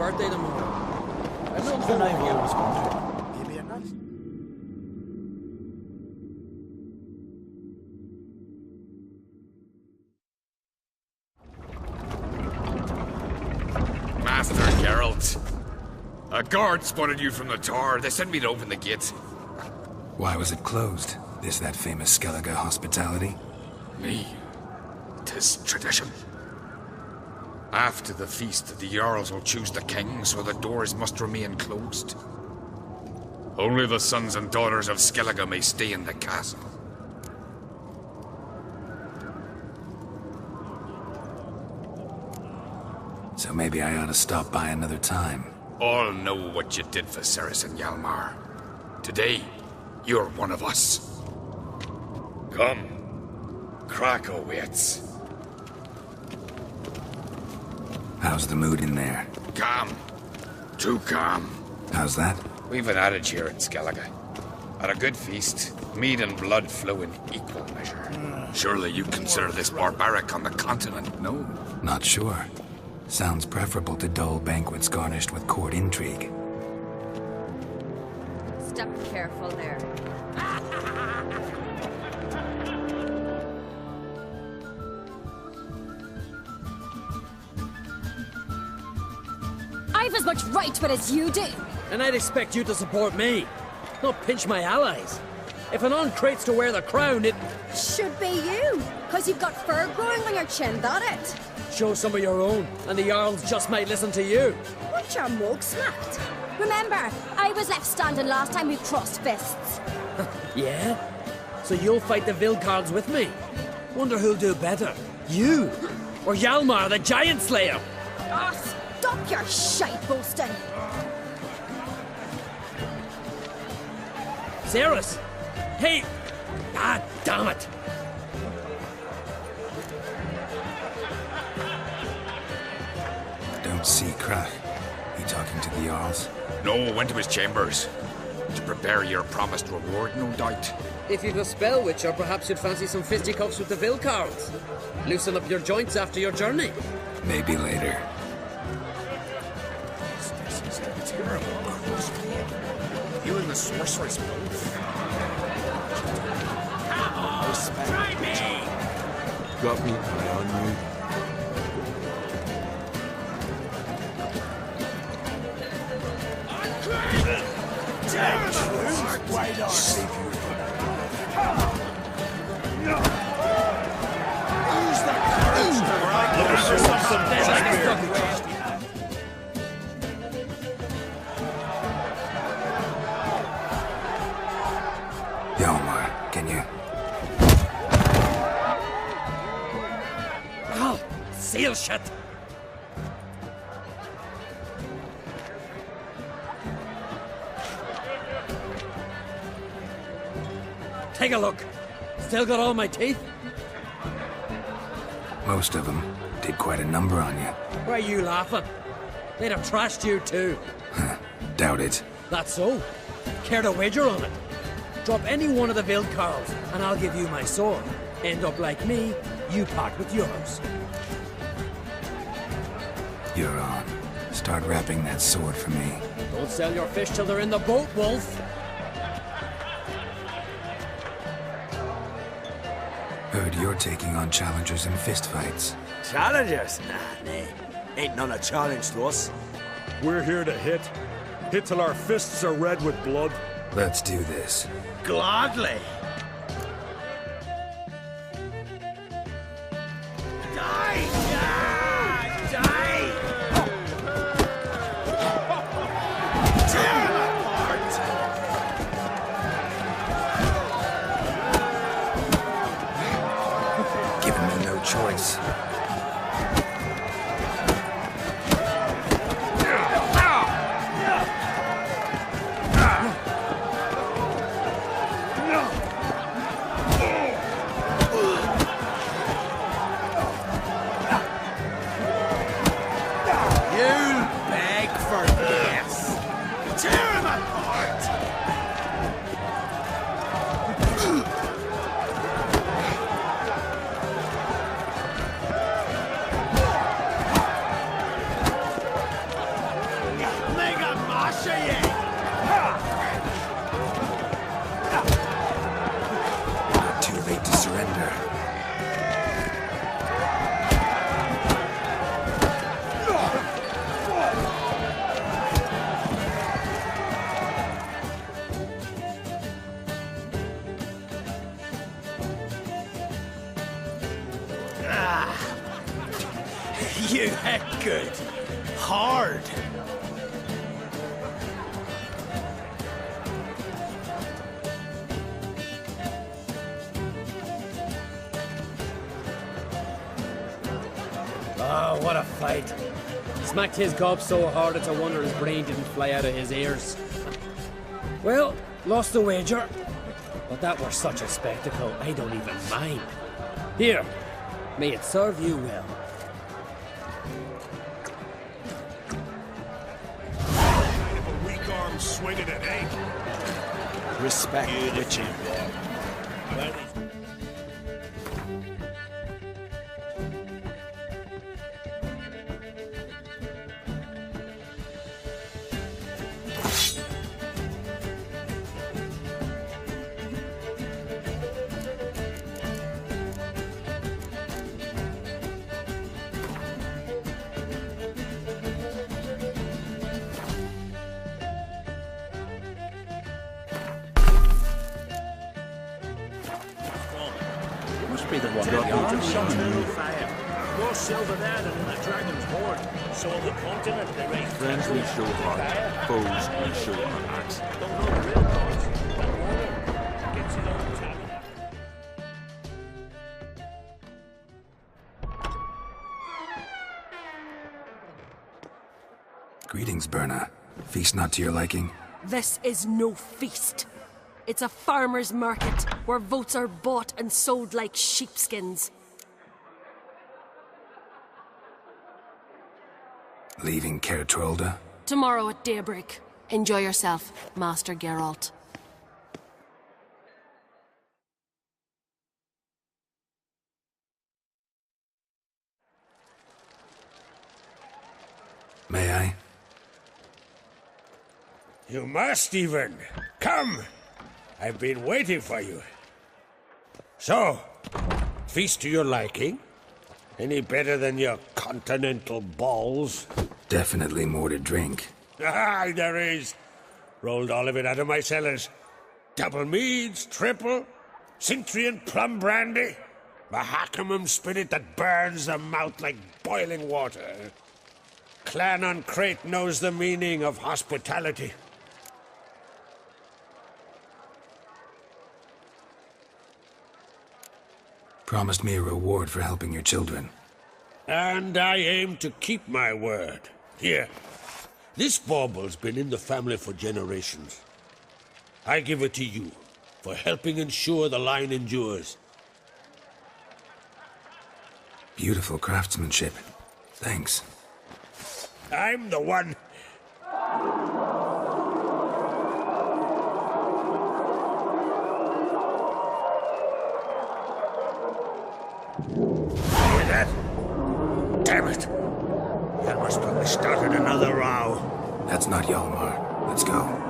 birthday tomorrow. I don't Something know I've you. always wondered. Maybe a nice... Master Geralt. A guard spotted you from the tower. They sent me to open the gate. Why was it closed? Is that famous Skellige hospitality? Me. 'Tis tradition. After the feast, the Jarls will choose the king, so the doors must remain closed. Only the sons and daughters of Skellige may stay in the castle. So maybe I ought to stop by another time. All know what you did for Ceres and Hjalmar. Today, you're one of us. Come. Krakow waits. How's the mood in there? Calm. Too calm. How's that? We've an adage here in Skellige. At a good feast, mead and blood flow in equal measure. Surely you consider this barbaric on the continent, no? Not sure. Sounds preferable to dull banquets garnished with court intrigue. Step careful there. I've as much right to it as you do. And I'd expect you to support me, not pinch my allies. If an uncrate's to wear the crown, it... Should be you, because you've got fur growing on your chin, that it? Show some of your own, and the Jarls just might listen to you. Want your mug smacked? Remember, I was left standing last time we crossed fists. Yeah? So you'll fight the Vilcards with me? Wonder who'll do better, you or Hjalmar the Giant Slayer? Oh, stop your shite boasting. Ceres! Hey! God damn it! Don't see Krach. He talking to the Jarls? No, went to his chambers. To prepare your promised reward, no doubt. If you've a spell witcher, perhaps you'd fancy some fisticuffs with the Vilcards. Loosen up your joints after your journey. Maybe later. This is a terrible cross. You and the sorceress both. Try me! Got me eye on you. Wait on. Use that courage Hjalmar, can you? Oh, seal shut! Take a look. Still got all my teeth? Most of them did quite a number on you. Why are you laughing? They'd have trashed you too. Doubt it. That's so. Care to wager on it? Drop any one of the Vilcards, and I'll give you my sword. End up like me, you part with yours. You're on. Start wrapping that sword for me. Don't sell your fish till they're in the boat, Wolf. Heard you're taking on challengers in fistfights. Challengers? Nah, nay. Ain't none a challenge to us. We're here to hit. Hit till our fists are red with blood. Let's do this. Gladly. Die! Die! Die! Tear them apart! Giving me no choice. heck good. Hard. Oh, what a fight. Smacked his gob so hard it's a wonder his brain didn't fly out of his ears. Well, lost the wager. But that were such a spectacle, I don't even mind. Here, may it serve you well. Kind of a weak arm swinging it, eh? Respect the champion. Be the one got Fire. More silver there than in the dragon's hoard. So on the continent, they raise Friends we show heart, foes we show an axe. Don't know the real cause. That warrior gets his own talent. Greetings, Berna. Feast not to your liking? This is no feast. It's a farmer's market where votes are bought and sold like sheepskins. Leaving Caer Trolda? Tomorrow at daybreak. Enjoy yourself, Master Geralt. May I? You must even. Come! I've been waiting for you. So, feast to your liking? Any better than your continental balls? Definitely more to drink. Ah, there is. Rolled all of it out of my cellars. Double meads, triple, Cintrian plum brandy, Mahakimum spirit that burns the mouth like boiling water. Clan on Crate knows the meaning of hospitality. Promised me a reward for helping your children. And I aim to keep my word. Here, this bauble's been in the family for generations. I give it to you for helping ensure the line endures. Beautiful craftsmanship. Thanks. I'm the one. Hear that? Damn it! Armas probably started another row. That's not Hjalmar. Let's go.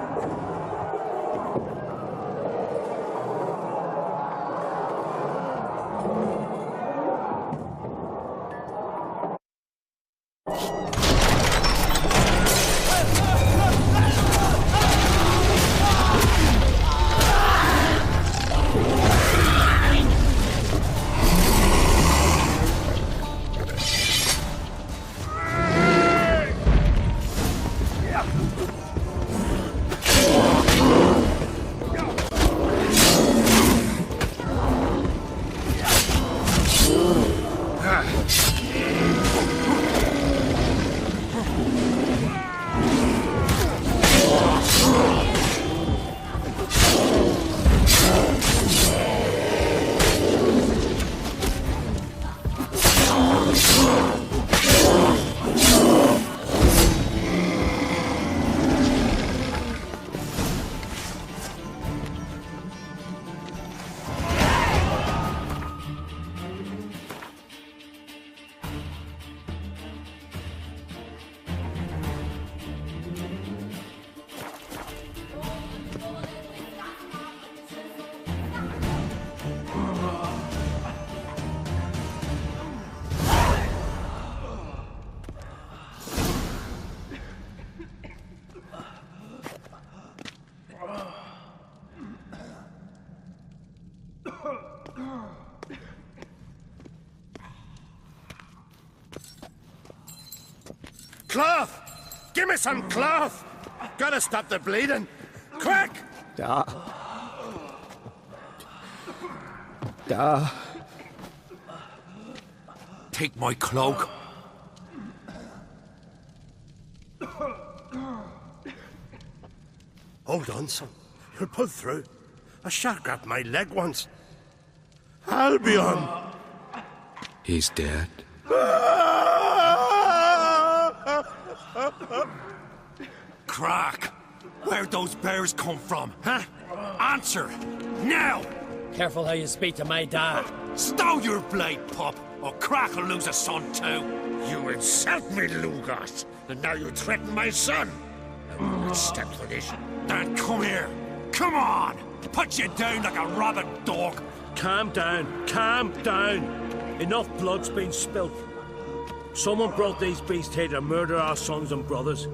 Cloth! Give me some cloth! Gotta stop the bleeding! Quick! Da. Take my cloak. Hold on, son. You'll pull through. A shark grabbed my leg once. Albion! He's dead. Crack! Where'd those bears come from, huh? Answer! Now! Careful how you speak to my dad. Stow your blade, pup, or Crack will lose a son too. You insult me, Nilfgaard, and now you threaten my son. I will not step for this. Then come here. Come on! Put you down like a rabid dog. Calm down. Calm down. Enough blood's been spilt. Someone brought these beasts here to murder our sons and brothers.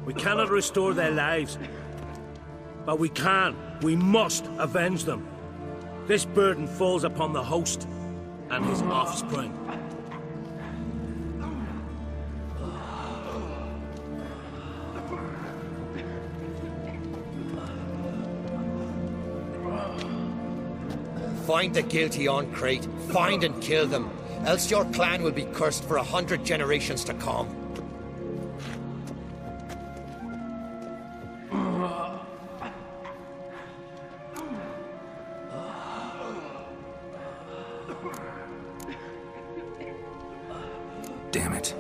We cannot restore their lives. But we can. We must avenge them. This burden falls upon the host and his offspring. Find the guilty on Crate. Find and kill them. Else your clan will be cursed for 100 generations to come. Damn it.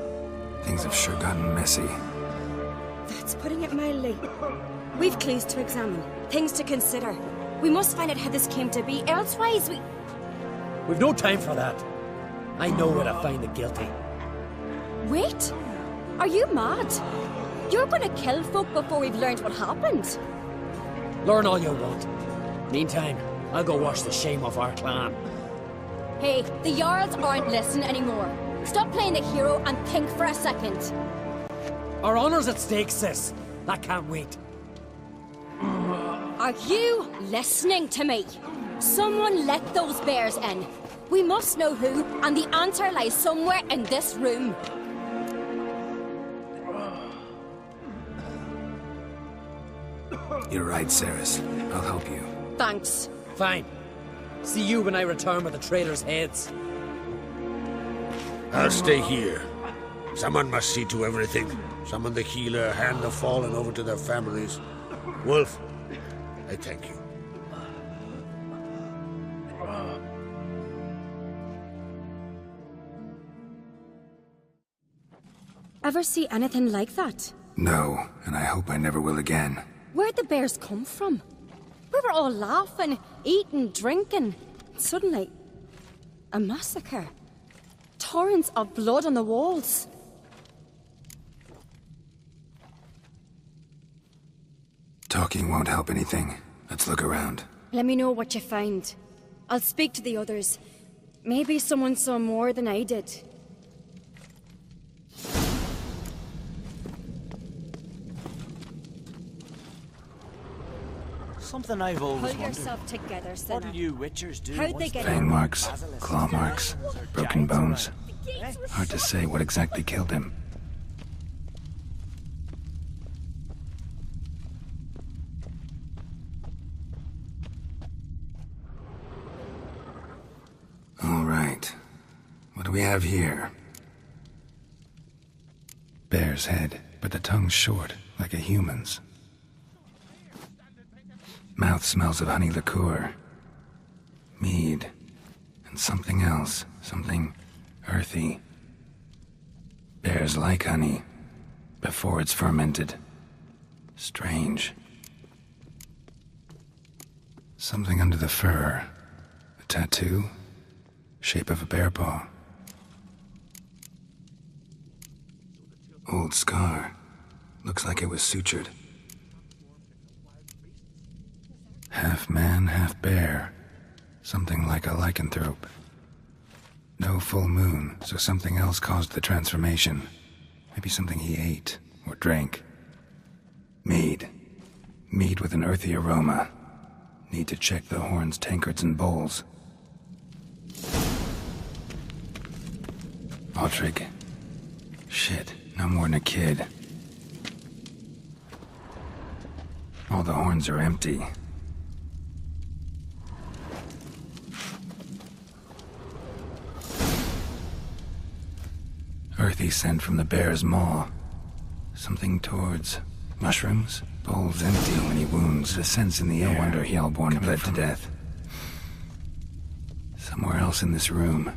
Things have sure gotten messy. That's putting it mildly. We've clues to examine, things to consider. We must find out how this came to be, elsewise we... We've no time for that. I know where to find the guilty. Wait! Are you mad? You're gonna kill folk before we've learned what happened. Learn all you want. Meantime, I'll go wash the shame off our clan. Hey, the Jarls aren't listening anymore. Stop playing the hero and think for a second. Our honor's at stake, sis. That can't wait. Are you listening to me? Someone let those bears in. We must know who, and the answer lies somewhere in this room. You're right, Ceres. I'll help you. Thanks. Fine. See you when I return with the traitors' heads. I'll stay here. Someone must see to everything. Summon the healer, hand the fallen over to their families. Wolf, I thank you. Ever see anything like that? No, and I hope I never will again. Where'd the bears come from? We were all laughing, eating, drinking. Suddenly, a massacre. Torrents of blood on the walls. Talking won't help anything. Let's look around. Let me know what you find. I'll speak to the others. Maybe someone saw more than I did. Something I've always Pull wondered. yourself together, sinner. What do you witchers do? How'd they get Fang in? marks, claw marks, broken bones. Hard to say what exactly killed him. All right. What do we have here? Bear's head, but the tongue's short, like a human's. Mouth smells of honey liqueur. Mead. And something else. Something earthy. Bears like honey. Before it's fermented. Strange. Something under the fur. A tattoo? Shape of a bear paw. Old scar. Looks like it was sutured. Half man, half bear. Something like a lycanthrope. No full moon, so something else caused the transformation. Maybe something he ate or drank. Mead. Mead with an earthy aroma. Need to check the horns, tankards, and bowls. Autrig. Shit. No more than a kid. All the horns are empty. Earthy scent from the bear's maw. Something towards mushrooms. Bowl's empty, many wounds, a sense in the air. No wonder Hjalborn bled to death. Somewhere else in this room.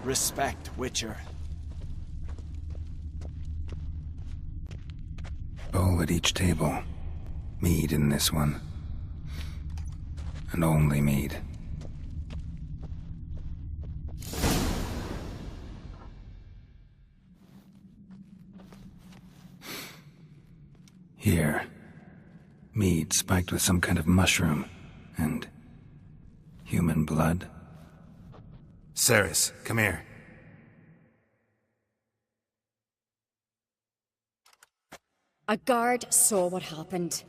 Respect, Witcher. Bowl at each table. Mead in this one. And only mead. Here. Mead spiked with some kind of mushroom. And human blood. Ceres, come here. A guard saw what happened.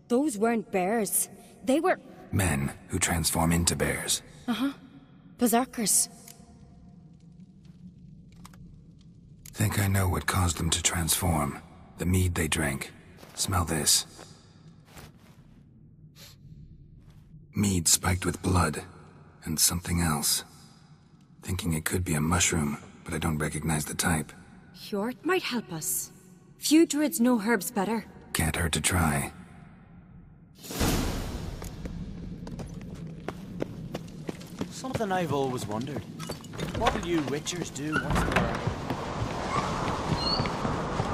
Those weren't bears. They were... Men who transform into bears. Uh-huh. Berserkers. Think I know what caused them to transform. The mead they drank. Smell this. Mead spiked with blood. And something else. Thinking it could be a mushroom, but I don't recognize the type. Hjort might help us. Few druids know herbs better. Can't hurt to try. Something I've always wondered. What will you Witchers do once they're...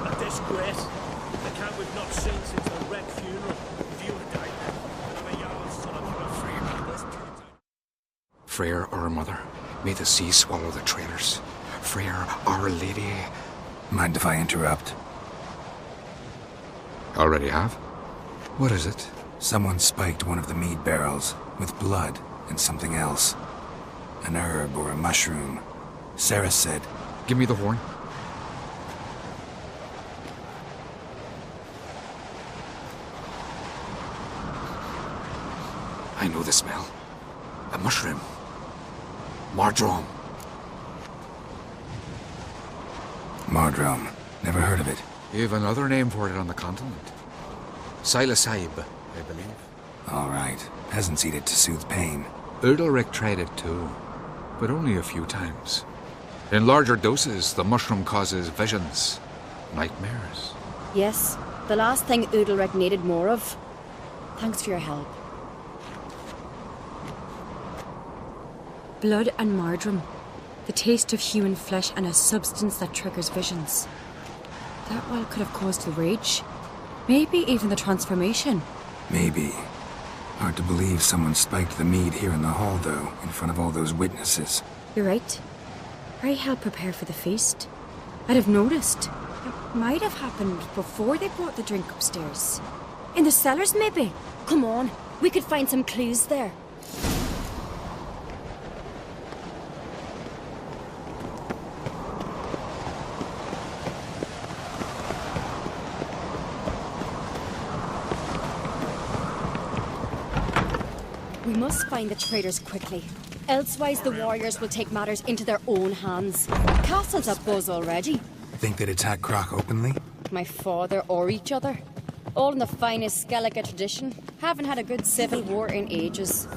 A disgrace. The camp we've not seen since the wreck funeral. If you had died then, I'm a young son of a Freyr, our mother, may the sea swallow the traitors. Freyr, our lady. Mind if I interrupt? Already have? What is it? Someone spiked one of the mead barrels with blood and something else. An herb or a mushroom. Sarah said... Give me the horn. I know the smell. A mushroom. Mardrome. Mardrome. Never heard of it. You've another name for it on the continent. Silasib, I believe. All right. Peasants eat it to soothe pain. Udalric tried it too, but only a few times. In larger doses, the mushroom causes visions, nightmares. Yes, the last thing Udalric needed more of. Thanks for your help. Blood and mardrome. The taste of human flesh and a substance that triggers visions. That well could have caused the rage. Maybe even the transformation. Maybe. Hard to believe someone spiked the mead here in the hall, though, in front of all those witnesses. You're right. I helped prepare for the feast. I'd have noticed. It might have happened before they brought the drink upstairs. In the cellars, maybe? Come on, we could find some clues there. We must find the traitors quickly. Elsewise, the warriors will take matters into their own hands. Castle's abuzz already. Think they'd attack Croc openly? My father or each other. All in the finest Skellige tradition. Haven't had a good civil war in ages.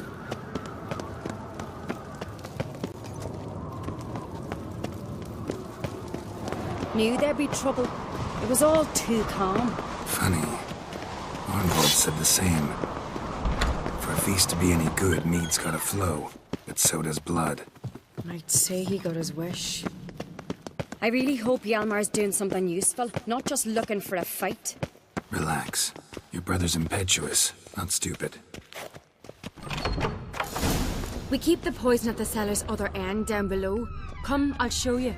Knew there'd be trouble. It was all too calm. Funny. Arnvold said the same. For a feast to be any good, mead's gotta flow. But so does blood. I'd say he got his wish. I really hope Hjalmar's doing something useful, not just looking for a fight. Relax. Your brother's impetuous, not stupid. We keep the poison at the cellar's other end down below. Come, I'll show you.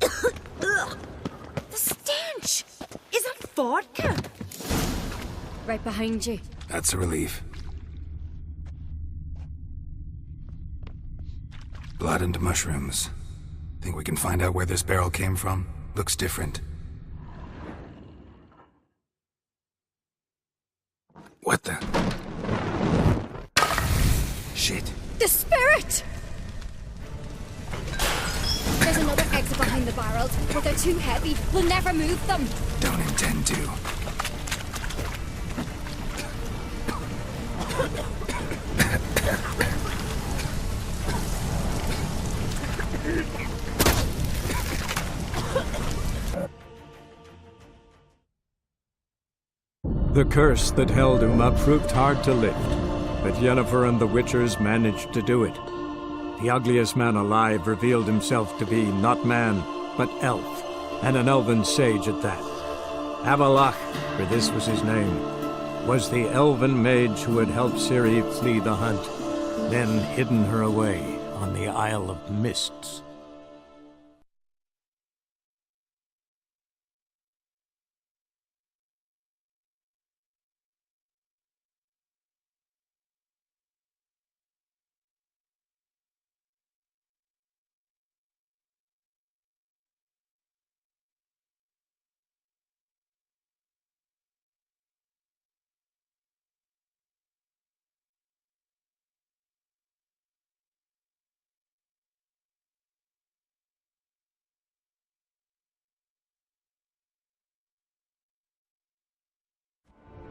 The stench! Is that vodka? Right behind you. That's a relief. Blood and mushrooms. Think we can find out where this barrel came from? Looks different. What the? Shit. The spirit! There's another exit behind the barrels, but they're too heavy. We'll never move them. Don't intend to. The curse that held him up proved hard to lift, but Yennefer and the Witchers managed to do it. The ugliest man alive revealed himself to be not man, but elf, and an elven sage at that. Avalach, for this was his name, was the elven mage who had helped Ciri flee the hunt, then hidden her away on the Isle of Mists.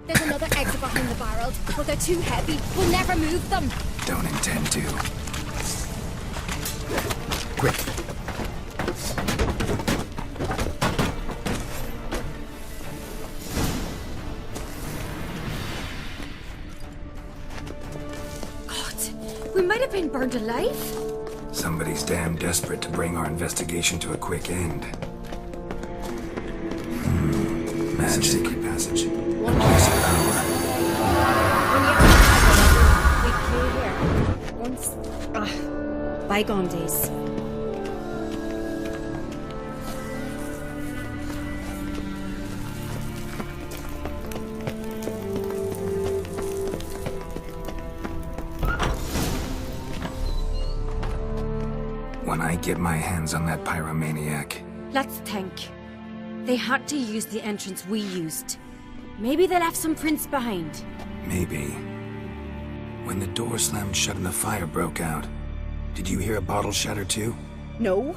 There's another exit behind the barrels, but they're too heavy. We'll never move them. Don't intend to. Quick. God, we might have been burned alive. Somebody's damn desperate to bring our investigation to a quick end. Magic. Secret passage. One more. We clear here. Once. Bygone days. When I get my hands on that pyromaniac. Let's think. They had to use the entrance we used. Maybe they left some prints behind. Maybe. When the door slammed shut and the fire broke out, did you hear a bottle shatter too? No,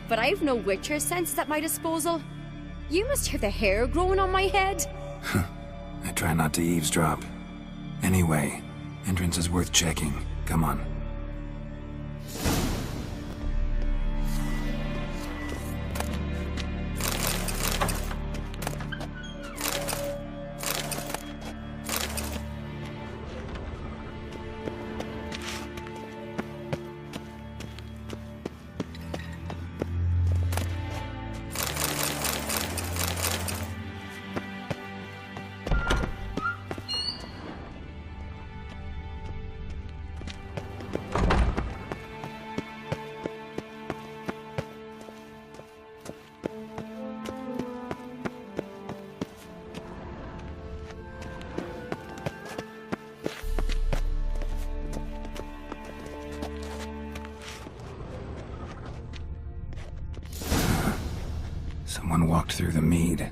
but I've no Witcher senses at my disposal. You must hear the hair growing on my head. I try not to eavesdrop. Anyway, entrance is worth checking. Come on. Someone walked through the mead.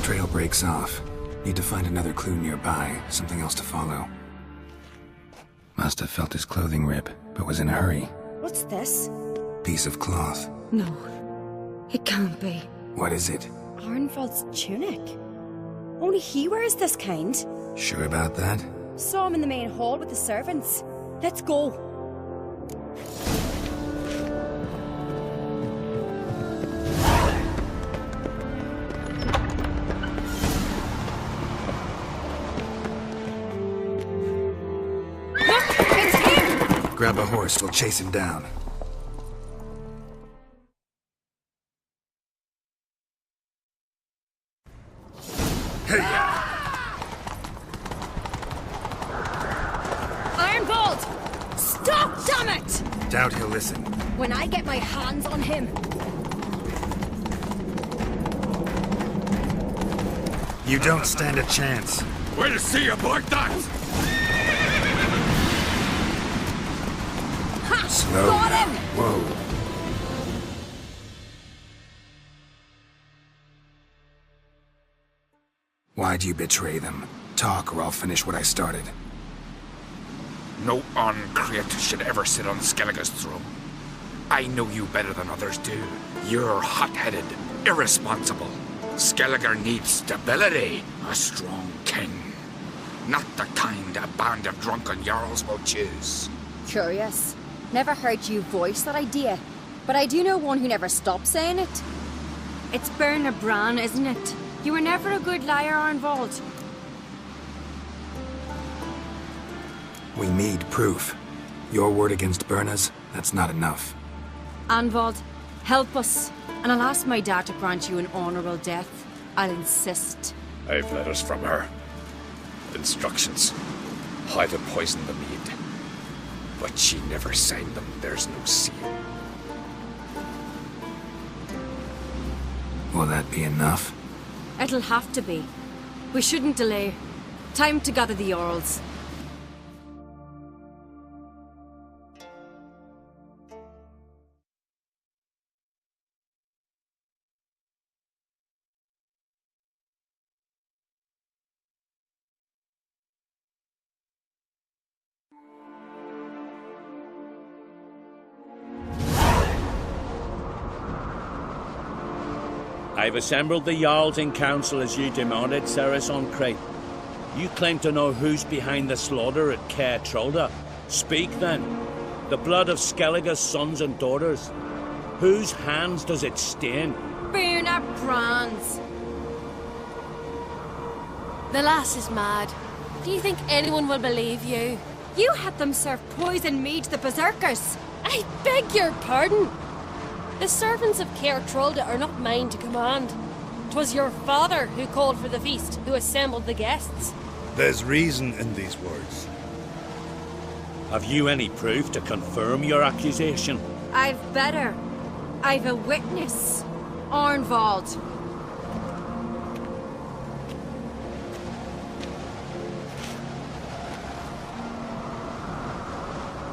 Trail breaks off. Need to find another clue nearby, something else to follow. Must have felt his clothing rip, but was in a hurry. What's this? Piece of cloth. No, it can't be. What is it? Arnvald's tunic. Only he wears this kind. Sure about that? Saw him in the main hall with the servants. Let's go. Look, it's him! Grab a horse, we'll chase him down. Doubt he'll listen. When I get my hands on him. You don't stand a chance. Way to see you like that! Ha! Slow. Got him! Whoa. Why'd you betray them? Talk, or I'll finish what I started. No on-crate should ever sit on Skellige's throne. I know you better than others do. You're hot-headed, irresponsible. Skellige needs stability, a strong king. Not the kind a band of drunken jarls will choose. Curious. Never heard you voice that idea, but I do know one who never stops saying it. It's Bernard Bran, isn't it? You were never a good liar, Arnvald. We need proof. Your word against Berna's, that's not enough. Arnvald, help us, and I'll ask my dad to grant you an honorable death. I'll insist. I've letters from her. Instructions. How to poison the mead. But she never signed them. There's no seal. Will that be enough? It'll have to be. We shouldn't delay. Time to gather the Jarls. I've assembled the Jarls in council as you demanded, Ceres on Crate. You claim to know who's behind the slaughter at Caer Trolda. Speak then. The blood of Skellige's sons and daughters. Whose hands does it stain? Bernard Bran's. The lass is mad. Do you think anyone will believe you? You had them serve poison mead to the berserkers. I beg your pardon. The servants of Caer Trolda are not mine to command. 'Twas your father who called for the feast, who assembled the guests. There's reason in these words. Have you any proof to confirm your accusation? I've better. I've a witness. Arnvald.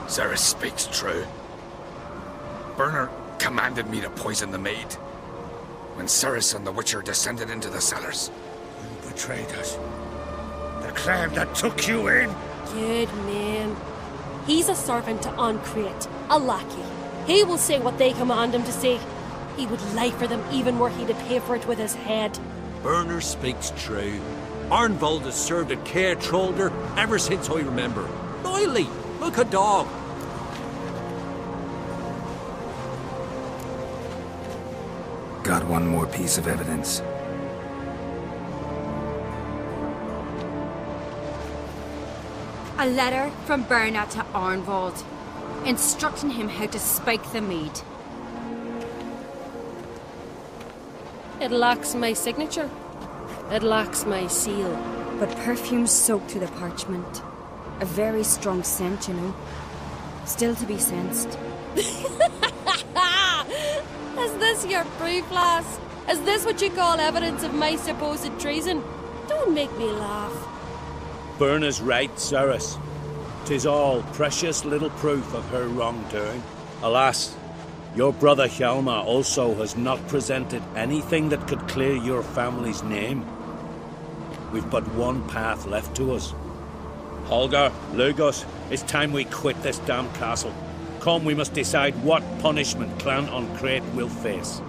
Ceres speaks true. Bernard commanded me to poison the maid. When Ceres and the Witcher descended into the cellars. You betrayed us. The clan that took you in. Good man. He's a servant to Ancrate, a lackey. He will say what they command him to say. He would lie for them even were he to pay for it with his head. Bernard speaks true. Arnvald has served at Caer Trolda ever since I remember. Loyally, like a dog. Got one more piece of evidence. A letter from Bernard to Arnvald, instructing him how to spike the mead. It lacks my signature. It lacks my seal. But perfume soaked through the parchment. A very strong scent, you know. Still to be sensed. Is this your proof, lass? Is this what you call evidence of my supposed treason? Don't make me laugh. Berna's right, Ceres. 'Tis all precious little proof of her wrongdoing. Alas, your brother Hjalmar also has not presented anything that could clear your family's name. We've but one path left to us. Holger, Lugos, it's time we quit this damn castle. Come, we must decide what punishment Clan Ancrate will face.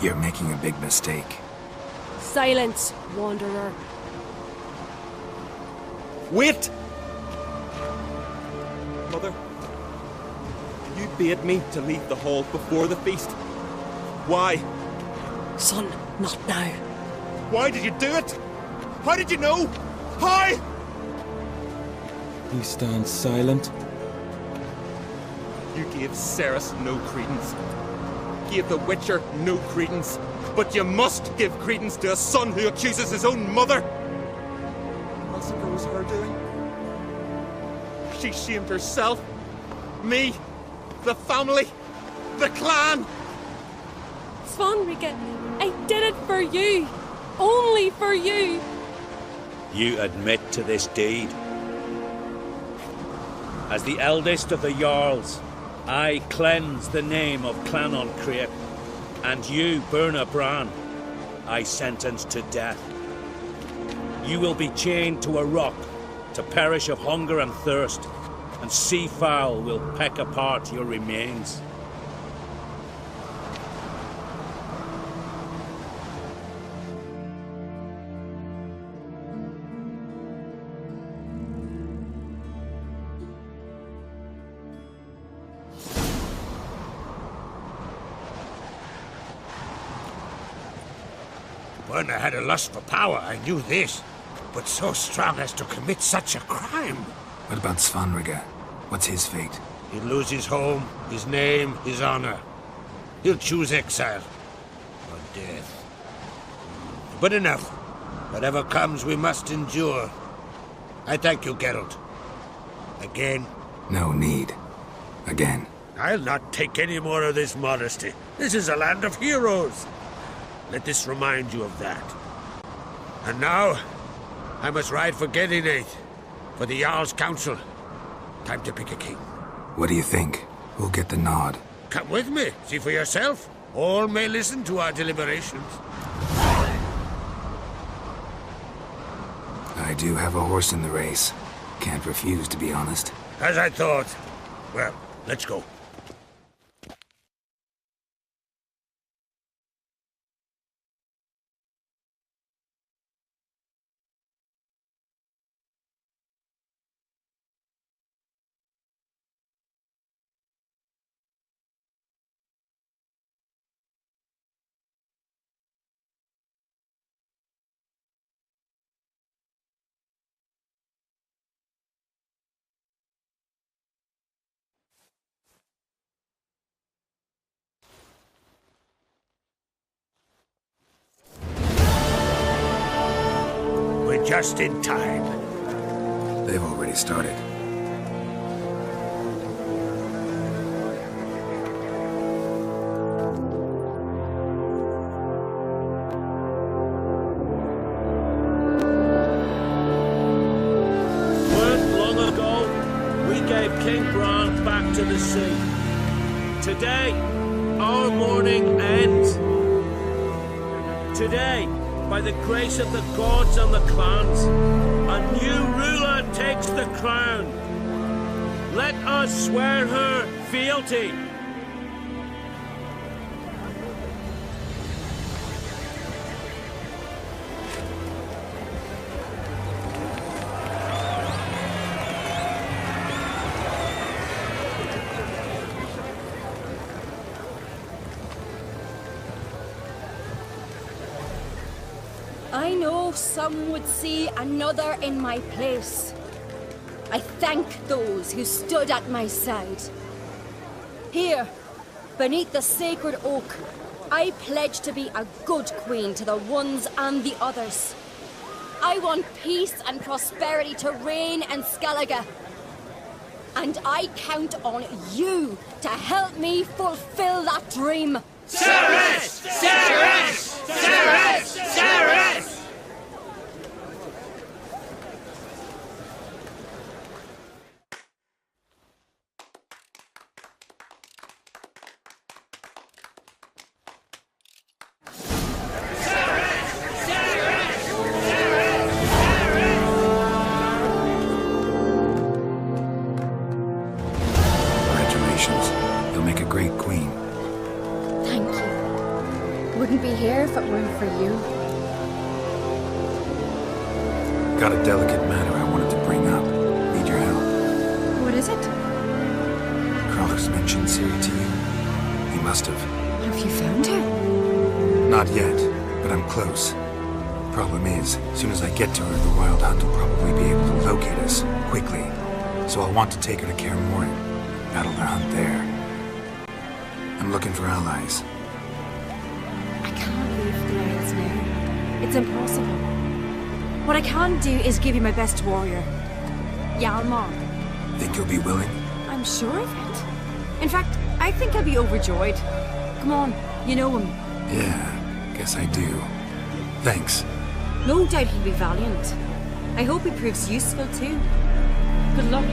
You're making a big mistake. Silence, wanderer. Wait! Mother, you bade me to leave the hall before the feast. Why? Son, not now. Why did you do it? How did you know? How? You stand silent. You gave Ceres no credence. Gave the Witcher no credence. But you must give credence to a son who accuses his own mother. Else if it was her doing. She shamed herself. Me. The family. the clan! Svanrika, I did it for you. Only for you. You admit to this deed. As the eldest of the Jarls, I cleanse the name of Clan on Creep, and you, Burna Bran, I sentence to death. You will be chained to a rock to perish of hunger and thirst, and sea fowl will peck apart your remains. Burna had a lust for power, I knew this. But so strong as to commit such a crime. What about Svanrika? What's his fate? He'll lose his home, his name, his honor. He'll choose exile. Or death. But enough. Whatever comes, we must endure. I thank you, Geralt. Again. No need. Again. I'll not take any more of this modesty. This is a land of heroes. Let this remind you of that. And now, I must ride for Gedinate, for the Jarl's Council. Time to pick a king. What do you think? Who'll get the nod? Come with me, see for yourself. All may listen to our deliberations. I do have a horse in the race. Can't refuse, to be honest. As I thought. Well, let's go. Just in time. They've already started. Weren't long ago, we gave King Bran back to the sea. Today, our mourning ends. Today, by the grace of the gods and the clans, a new ruler takes the crown. Let us swear her fealty. I know some would see another in my place. I thank those who stood at my side. Here, beneath the sacred oak, I pledge to be a good queen to the ones and the others. I want peace and prosperity to reign in Skellige. And I count on you to help me fulfill that dream. Ceres! Ceres! Ceres! Ceres! Congratulations. You'll make a great queen. Thank you. Wouldn't be here if it weren't for you. Got a delicate matter I wanted to bring up. Need your help. What is it? Crocus mentioned Ciri to you? He must have. Have you found her? Not yet, but I'm close. Problem is, as soon as I get to her, the Wild Hunt will probably be able to locate us quickly. So I'll want to take her to Kaer Morhen. Battle their hunt there. I'm looking for allies. I can't leave the Isles now. It's impossible. What I can do is give you my best warrior, Hjalmar. Think you'll be willing? I'm sure of it. In fact, I think I'll be overjoyed. Come on, you know him. Yeah, guess I do. Thanks. No doubt he'll be valiant. I hope he proves useful too. Good luck.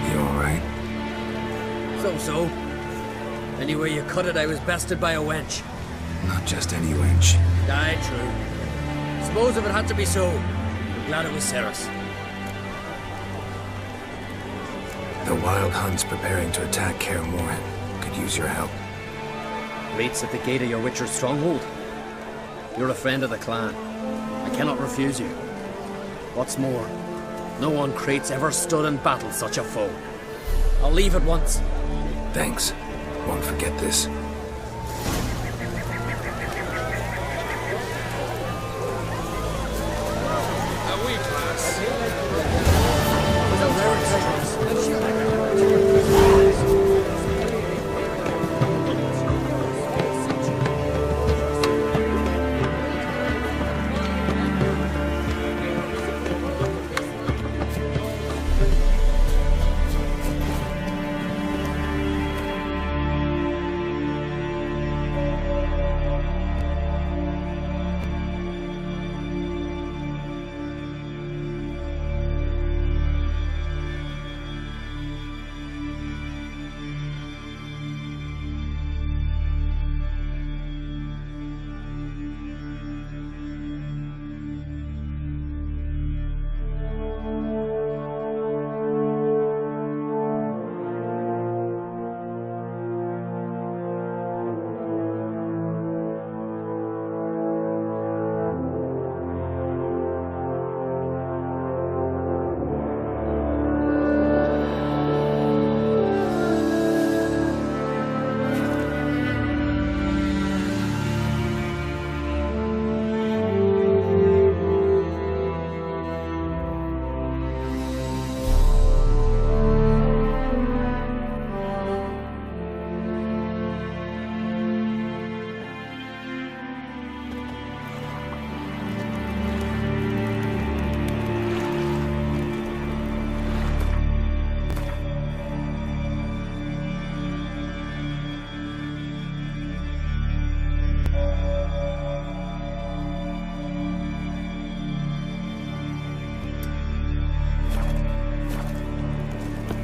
You alright? So. Anyway you cut it, I was bested by a wench. Not just any wench. Aye, true. Suppose if it had to be so, I'm glad it was Ceres. The Wild Hunt's preparing to attack Kaer Morhen. Could use your help. Waits at the gate of your Witcher's stronghold. You're a friend of the clan. I cannot refuse you. What's more, no one Crate's ever stood in battle such a foe. I'll leave at once. Thanks. Won't forget this.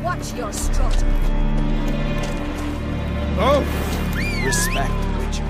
Watch your strut. Oh! Respect, Witcher.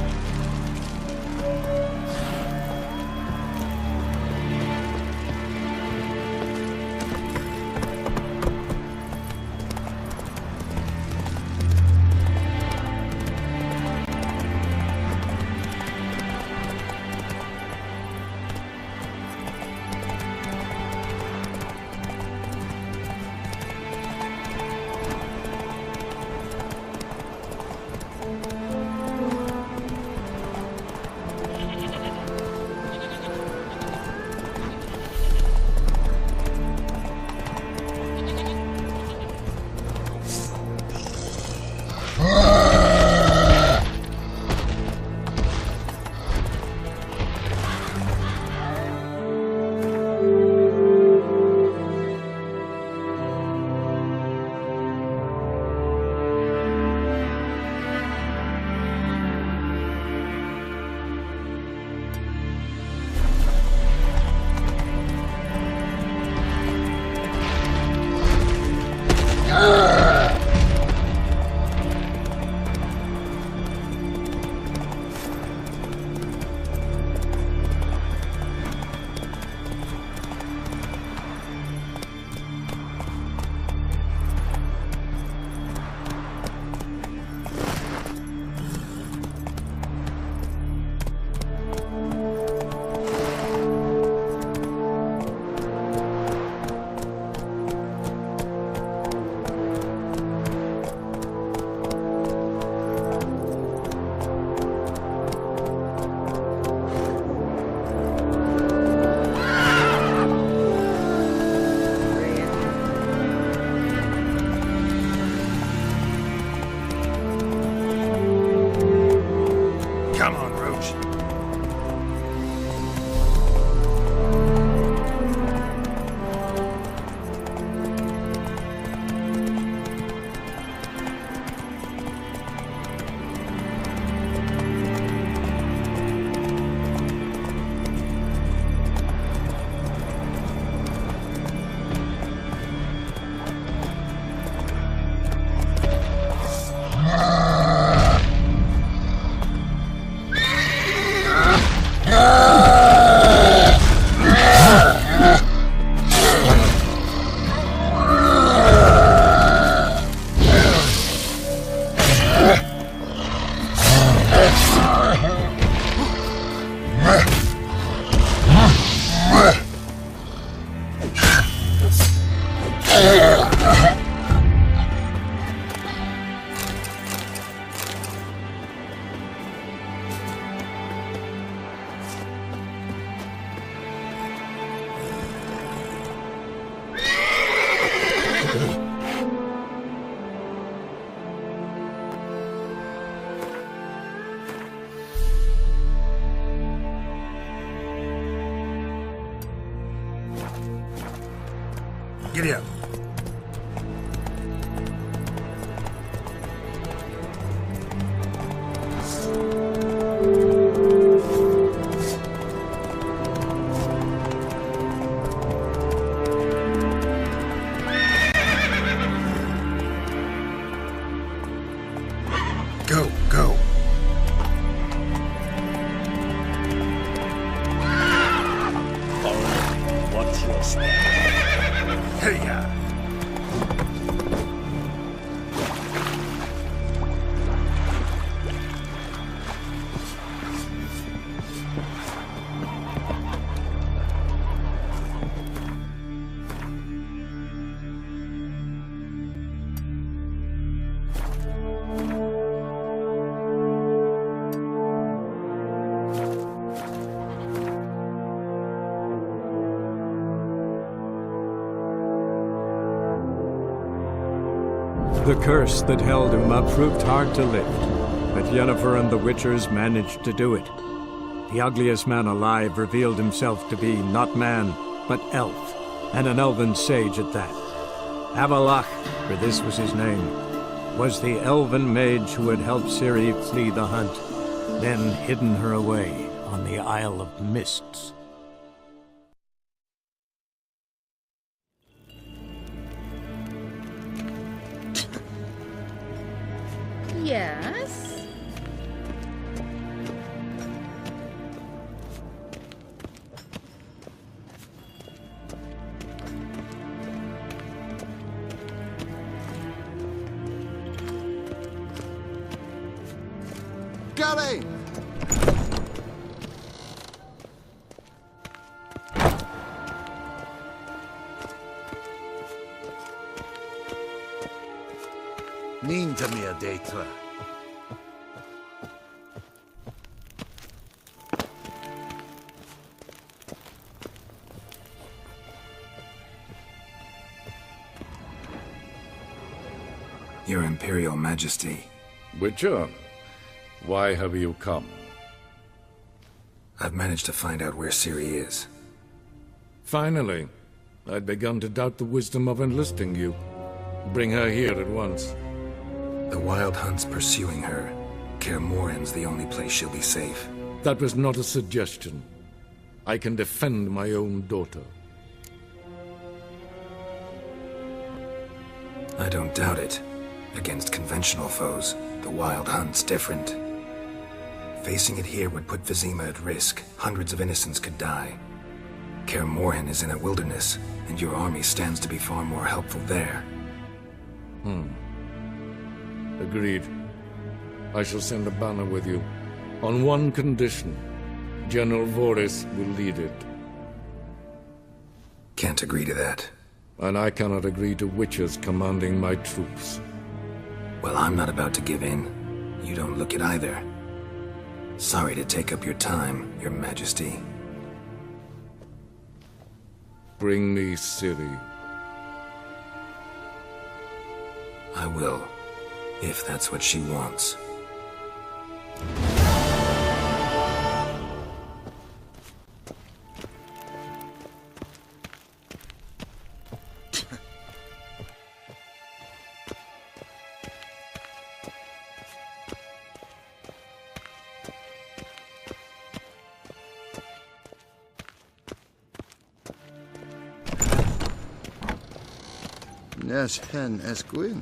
Giddy up. Go, go. What's your spell? Hey-ya. The curse that held Uma proved hard to lift, but Yennefer and the Witchers managed to do it. The ugliest man alive revealed himself to be not man, but elf, and an elven sage at that. Avalach, for this was his name, was the elven mage who had helped Ciri flee the hunt, then hidden her away on the Isle of Mists. Yes? Got it! Ninta mia deitra. Your Imperial Majesty. Witcher, why have you come? I've managed to find out where Ciri is. Finally. I'd begun to doubt the wisdom of enlisting you. Bring her here at once. The Wild Hunt's pursuing her. Kaer Morhen's the only place she'll be safe. That was not a suggestion. I can defend my own daughter. I don't doubt it. Against conventional foes, the Wild Hunt's different. Facing it here would put Vizima at risk. Hundreds of innocents could die. Kaer Morhen is in a wilderness, and your army stands to be far more helpful there. Agreed. I shall send a banner with you. On one condition. General Voris will lead it. Can't agree to that. And I cannot agree to witches commanding my troops. Well, I'm not about to give in. You don't look it either. Sorry to take up your time, Your Majesty. Bring me Ciri. I will, if that's what she wants. Nes hen es gwyn.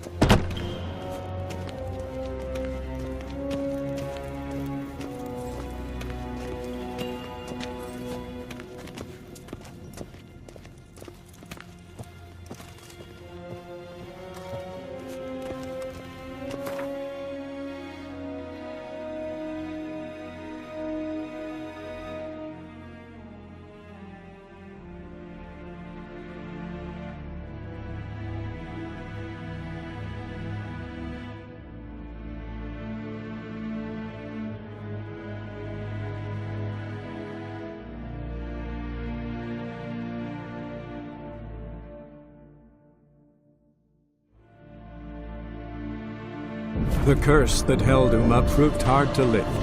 The curse that held Uma proved hard to lift,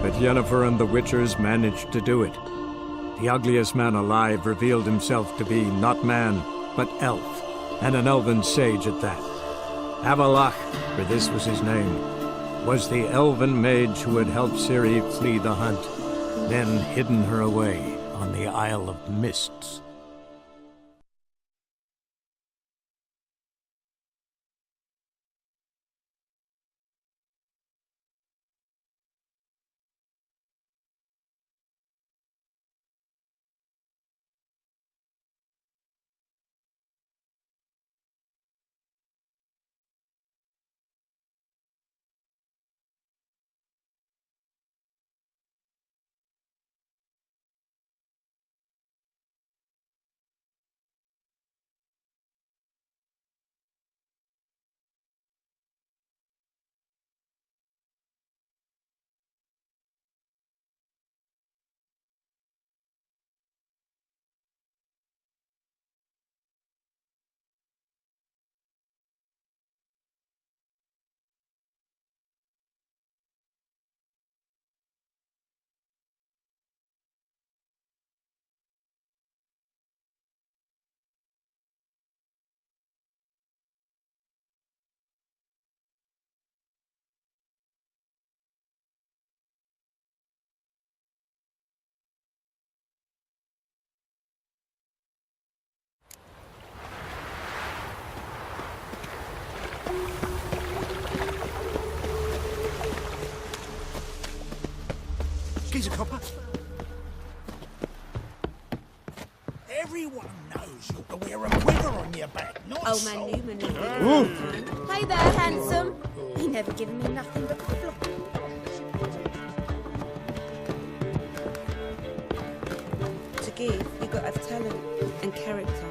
but Yennefer and the Witchers managed to do it. The ugliest man alive revealed himself to be not man, but elf, and an elven sage at that. Avalach, for this was his name, was the elven mage who had helped Ciri flee the hunt, then hidden her away on the Isle of Mists. Geezer copper. Everyone knows you have to wear a quiver on your back, not Oh, man, Newman. Hey there, handsome. He never given me nothing but flop. To give, you got to have talent and character.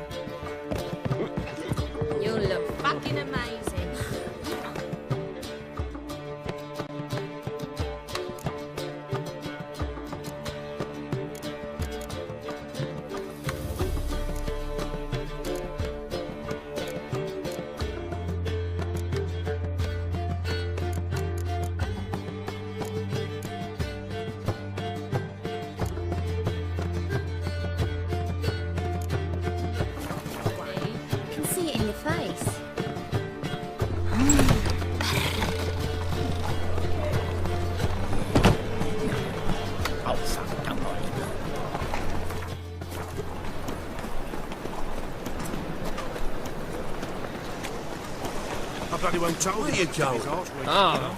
You look fucking amazing. Bloody well told you, Joe. Ah.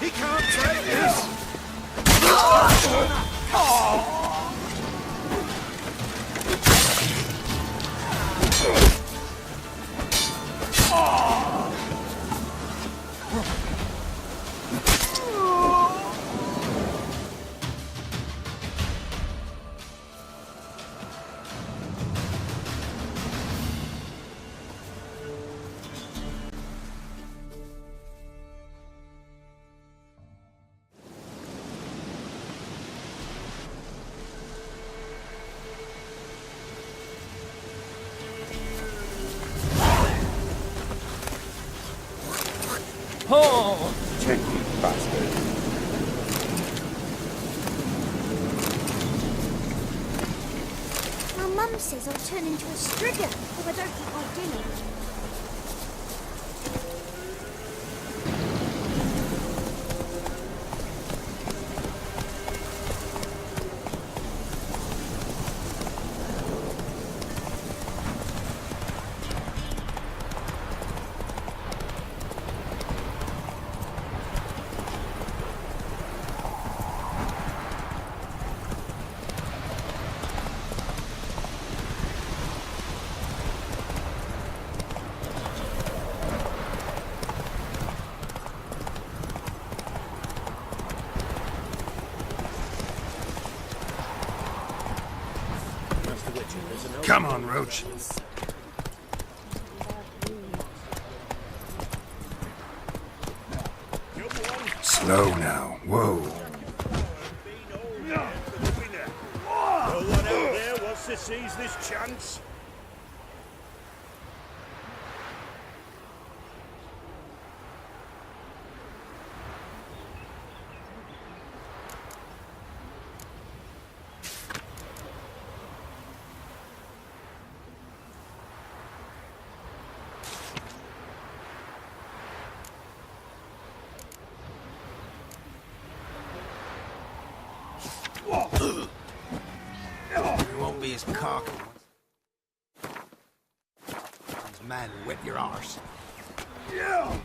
He can't take this! Oh! Cheeky bastard. My mum says I'll turn into a strigger if I don't eat my dinner. Come on, Roach. Slow now. Whoa. No one out there wants to seize this chance. You won't be as cocky. This man will whip your arse. Yeah.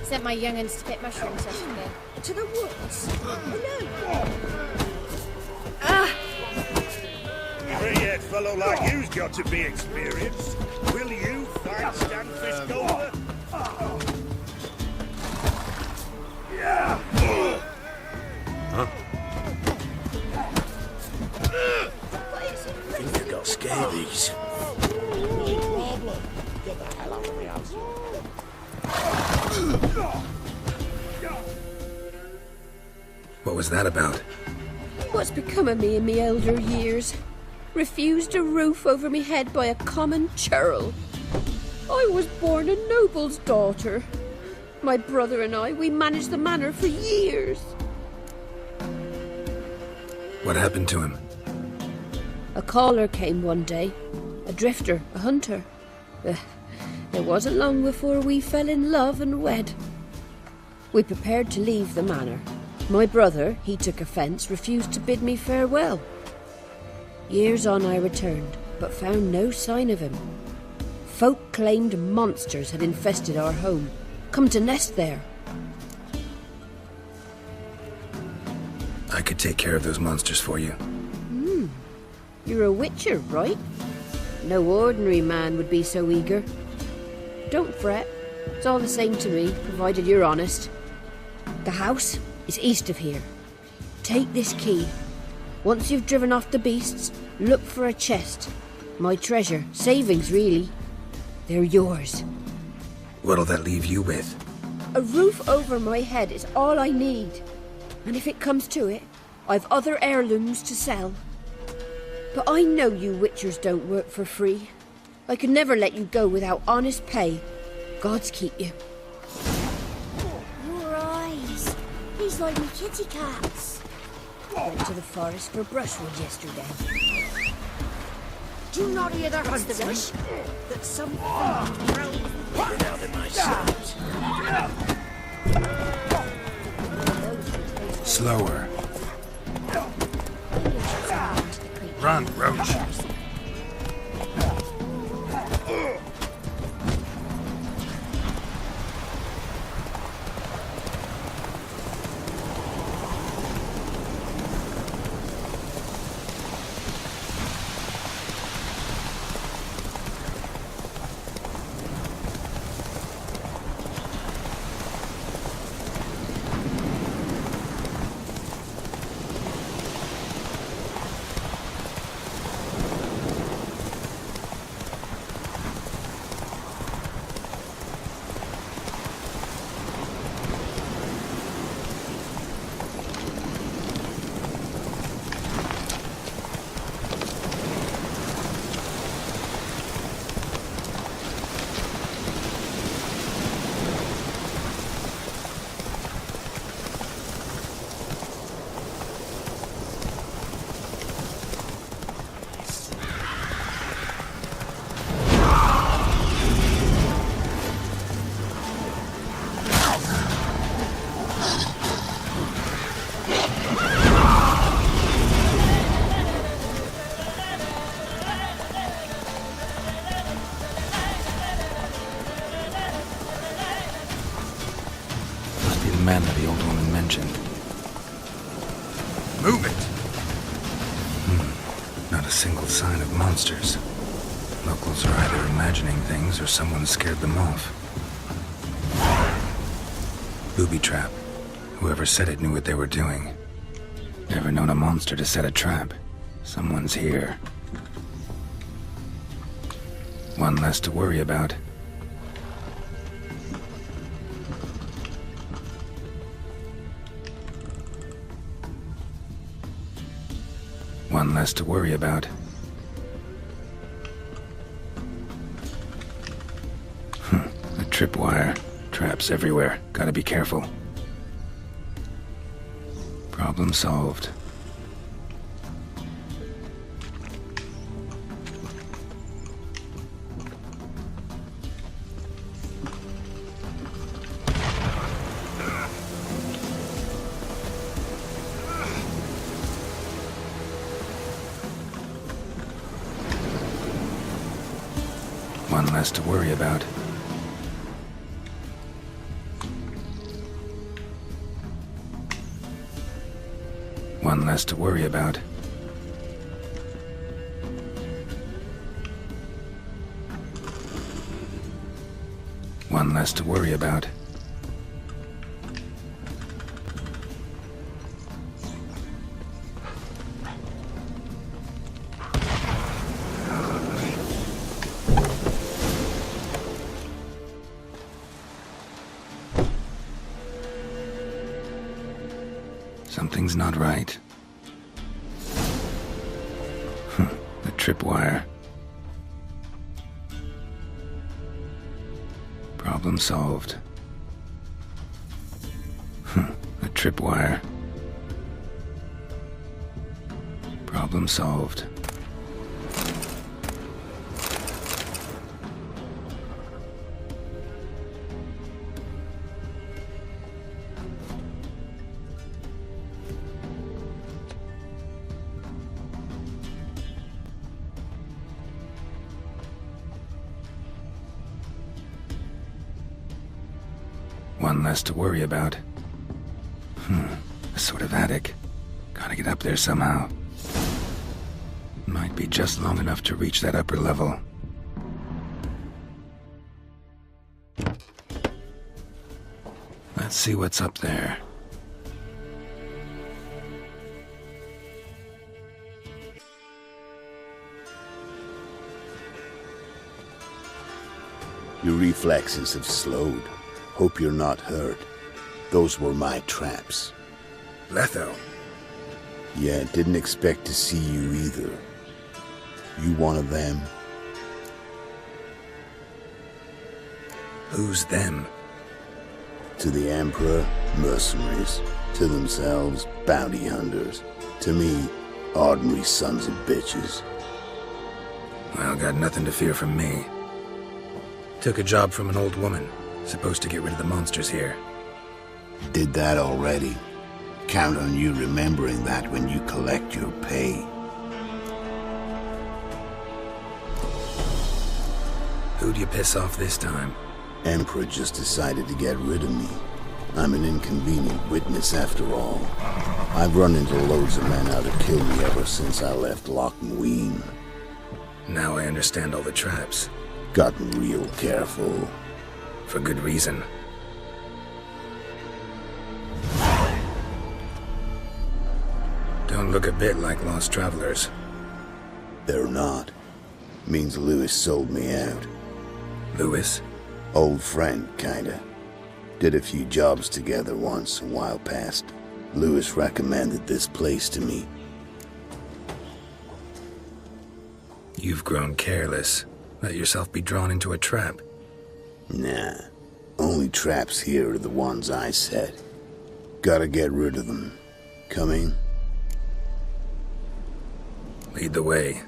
Sent my young'uns to pick mushrooms yesterday. To the woods? Alone? Three-head fellow like you's got to be experienced. Will you find Stanfish Golder? Yeah. Huh? I think you got scabies. Problem. Get the hell out of my house. What was that about? What's become of me in me elder years? Refused a roof over me head by a common churl. I was born a noble's daughter. My brother and I, we managed the manor for years. What happened to him? A caller came one day. A drifter, a hunter. It wasn't long before we fell in love and wed. We prepared to leave the manor. My brother, he took offence, refused to bid me farewell. Years on I returned, but found no sign of him. Folk claimed monsters had infested our home, come to nest there. I could take care of those monsters for you. You're a witcher, right? No ordinary man would be so eager. Don't fret. It's all the same to me, provided you're honest. The house is east of here. Take this key. Once you've driven off the beasts, look for a chest. My treasure. Savings, really. They're yours. What'll that leave you with? A roof over my head is all I need. And if it comes to it, I've other heirlooms to sell. But I know you witchers don't work for free. I could never let you go without honest pay. Gods keep you. Your eyes. He's like me kitty cats. Went to the forest for brushwood yesterday. Do you not hear their husbands? That some brown out in my sight. Slower. Run, Roach. Man that the old woman mentioned. Move it! Not a single sign of monsters. Locals are either imagining things or someone scared them off. Booby trap. Whoever said it knew what they were doing. Never known a monster to set a trap. Someone's here. One less to worry about. One less to worry about. A tripwire. Traps everywhere. Gotta be careful. Problem solved. One less to worry about. One less to worry about. One less to worry about. Something's not right. The tripwire. Problem solved. The tripwire. Problem solved. One less to worry about. A sort of attic. Gotta get up there somehow. Might be just long enough to reach that upper level. Let's see what's up there. Your reflexes have slowed. Hope you're not hurt. Those were my traps. Letho. Yeah, didn't expect to see you either. You one of them? Who's them? To the Emperor, mercenaries. To themselves, bounty hunters. To me, ordinary sons of bitches. Well, got nothing to fear from me. Took a job from an old woman. Supposed to get rid of the monsters here. Did that already. Count on you remembering that when you collect your pay. Who'd you piss off this time? Emperor just decided to get rid of me. I'm an inconvenient witness after all. I've run into loads of men out to kill me ever since I left Loch Muin. Now I understand all the traps. Gotten real careful. For good reason. Don't look a bit like lost travelers. They're not. Means Lewis sold me out. Lewis? Old friend, kinda. Did a few jobs together once, a while past. Lewis recommended this place to me. You've grown careless. Let yourself be drawn into a trap. Nah. Only traps here are the ones I set. Gotta get rid of them. Coming? Lead the way.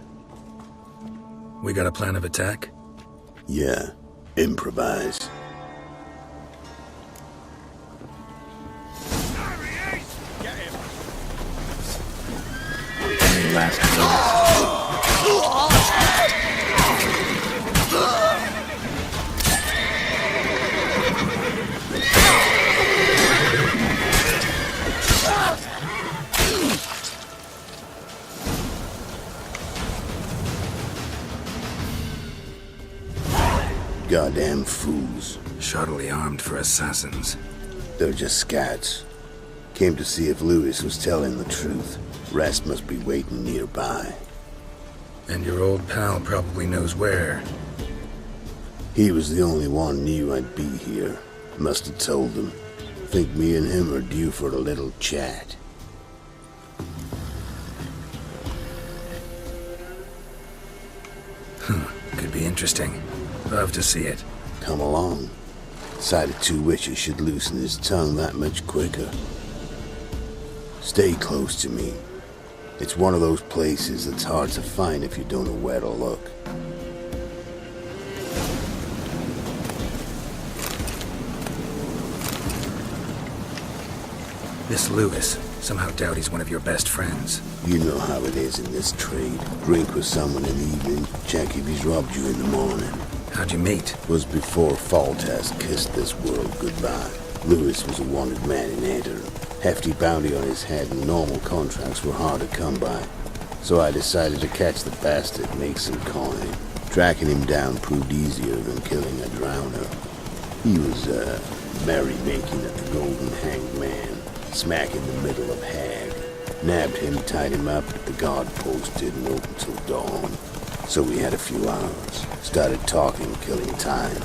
We got a plan of attack? Yeah. Improvise. Any last notice? Goddamn fools. Shoddily armed for assassins. They're just scouts. Came to see if Lewis was telling the truth. Rest must be waiting nearby. And your old pal probably knows where. He was the only one knew I'd be here. Must have told them. Think me and him are due for a little chat. Could be interesting. Love to see it. Come along. Sight of two witches should loosen his tongue that much quicker. Stay close to me. It's one of those places that's hard to find if you don't know where to look. This Lewis, somehow doubt he's one of your best friends. You know how it is in this trade. Drink with someone in the evening, check if he's robbed you in the morning. How'd you meet? Was before Faltas kissed this world goodbye. Lewis was a wanted man in Eder. Hefty bounty on his head and normal contracts were hard to come by. So I decided to catch the bastard and make some coin. Tracking him down proved easier than killing a drowner. He was, merrymaking at the Golden Hanged Man, smack in the middle of Hag. Nabbed him, tied him up, but the guard post didn't open till dawn. So we had a few hours. Started talking, killing time.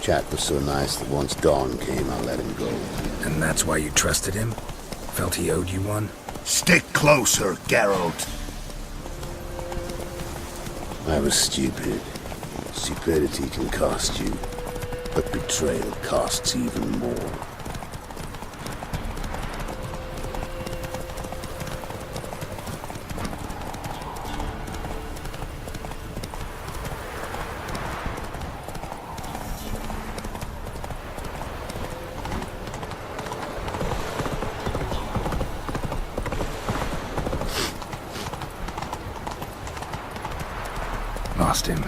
Chat was so nice that once dawn came, I let him go. And that's why you trusted him? Felt he owed you one? Stick closer, Geralt. I was stupid. Stupidity can cost you, but betrayal costs even more. Lost him.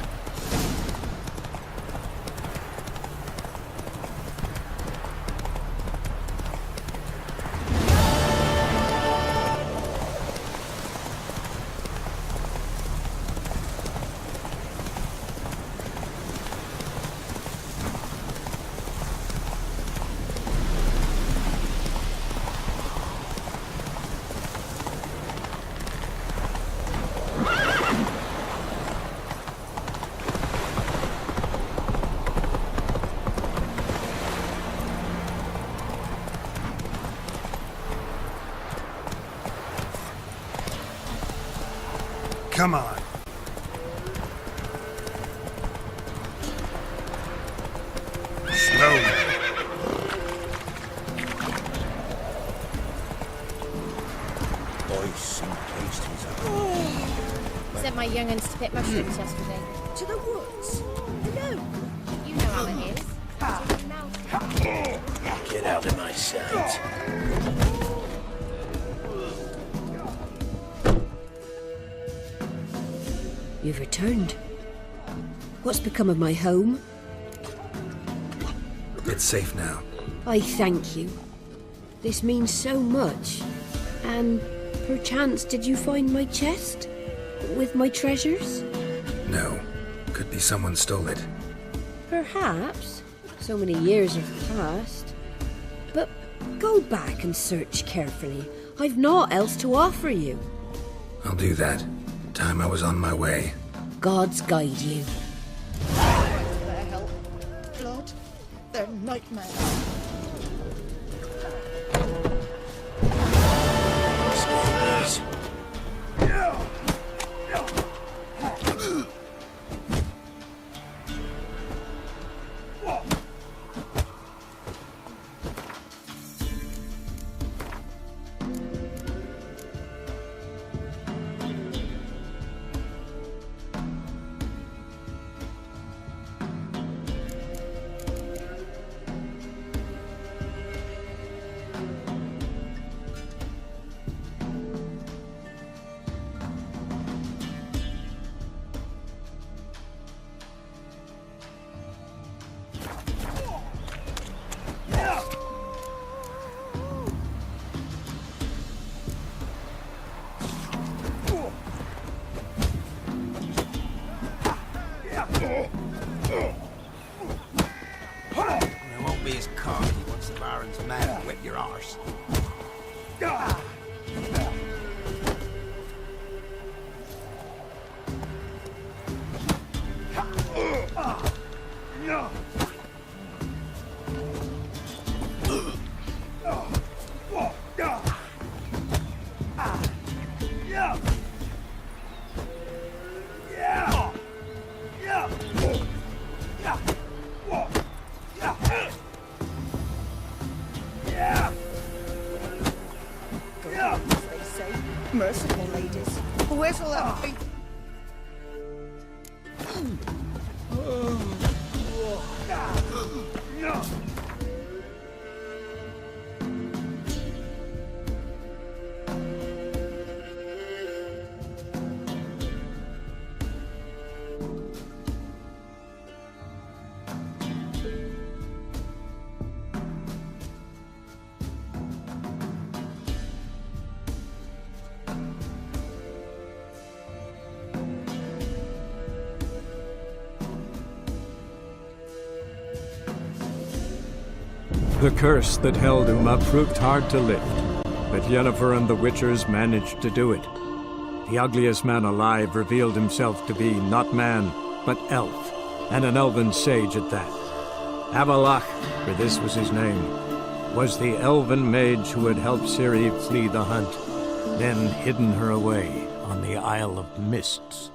Come on. sent my young'uns to pick mushrooms yesterday. To the woods? No. You know how it is. Get out of my sight. You've returned. What's become of my home? It's safe now. I thank you. This means so much. And perchance did you find my chest? With my treasures? No. Could be someone stole it. Perhaps. So many years have passed. But go back and search carefully. I've naught else to offer you. I'll do that. Time I was on my way. Gods guide you. Their help. Blood. Their nightmares. It won't be as cocky once the Baron's man whip your arse. Merciful ladies. Where's all that beef? The curse that held Uma proved hard to lift, but Yennefer and the Witchers managed to do it. The ugliest man alive revealed himself to be not man, but elf, and an elven sage at that. Avalach, for this was his name, was the elven mage who had helped Ciri flee the hunt, then hidden her away on the Isle of Mists.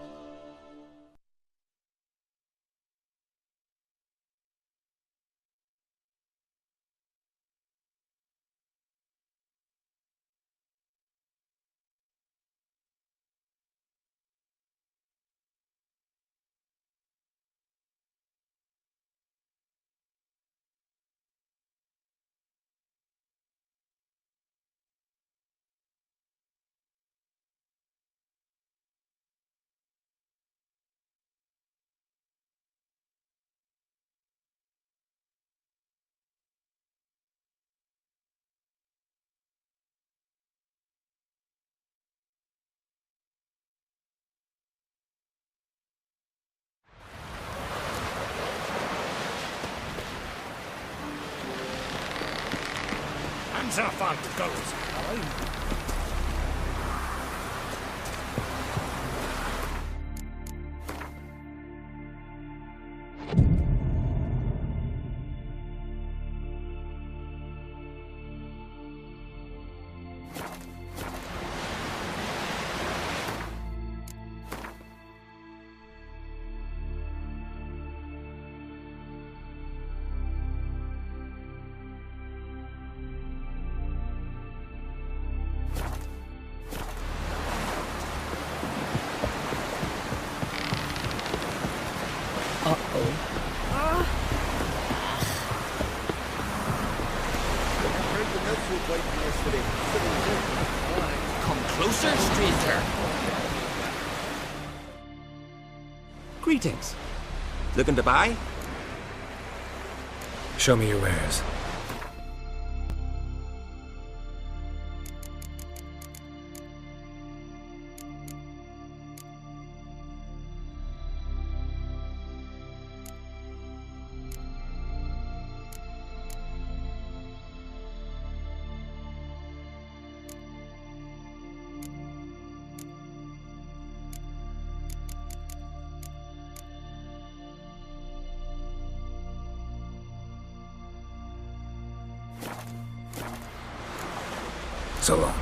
Hands off on the goals. Come closer, stranger. Greetings. Looking to buy? Show me your wares. So long.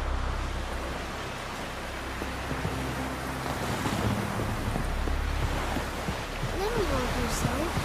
Never walk yourself.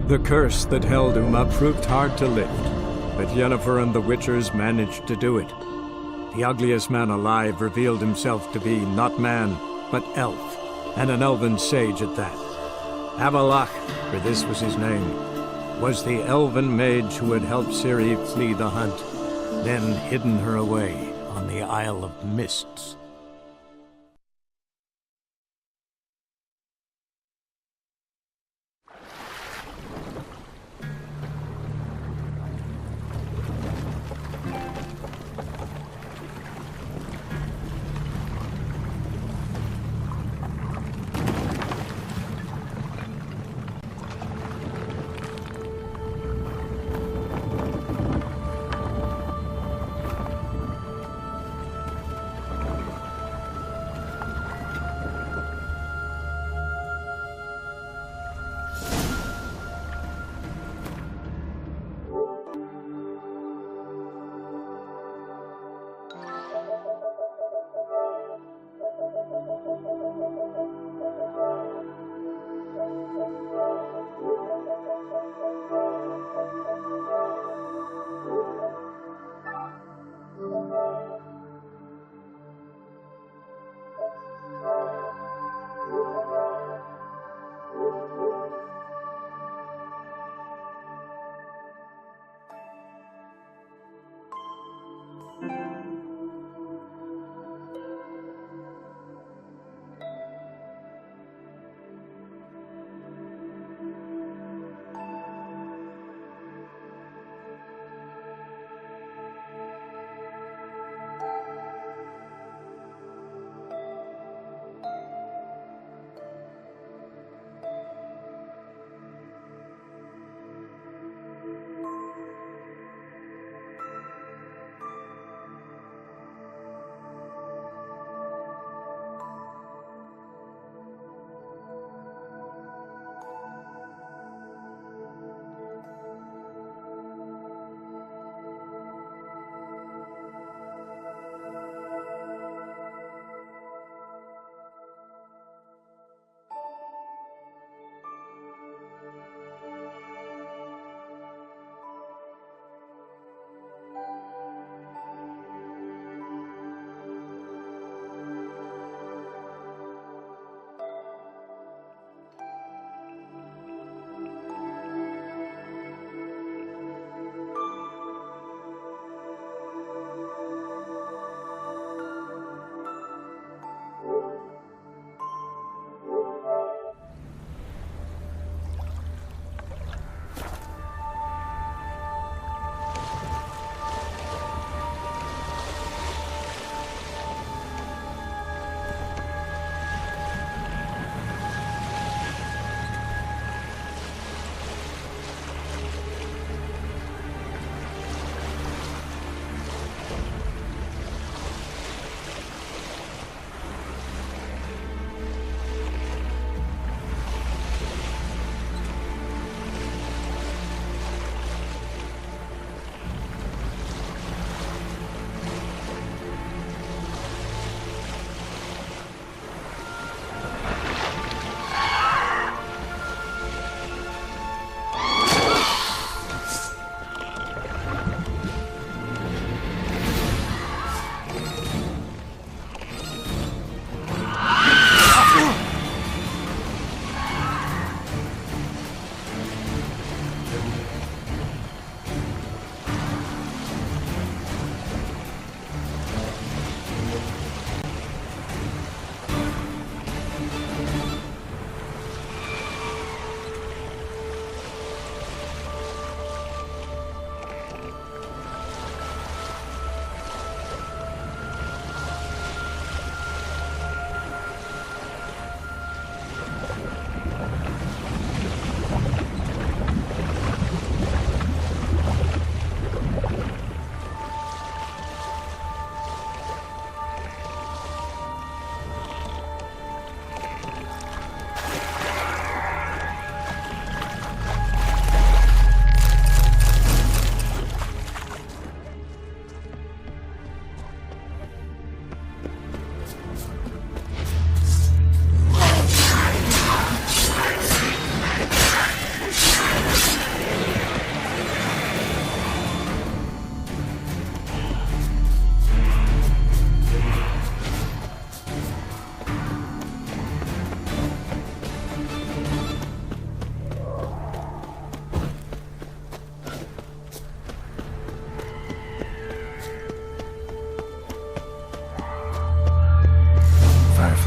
The curse that held Uma proved hard to lift, but Yennefer and the Witchers managed to do it. The ugliest man alive revealed himself to be not man, but elf, and an elven sage at that. Avalach, for this was his name, was the elven mage who had helped Ciri flee the hunt, then hidden her away on the Isle of Mists.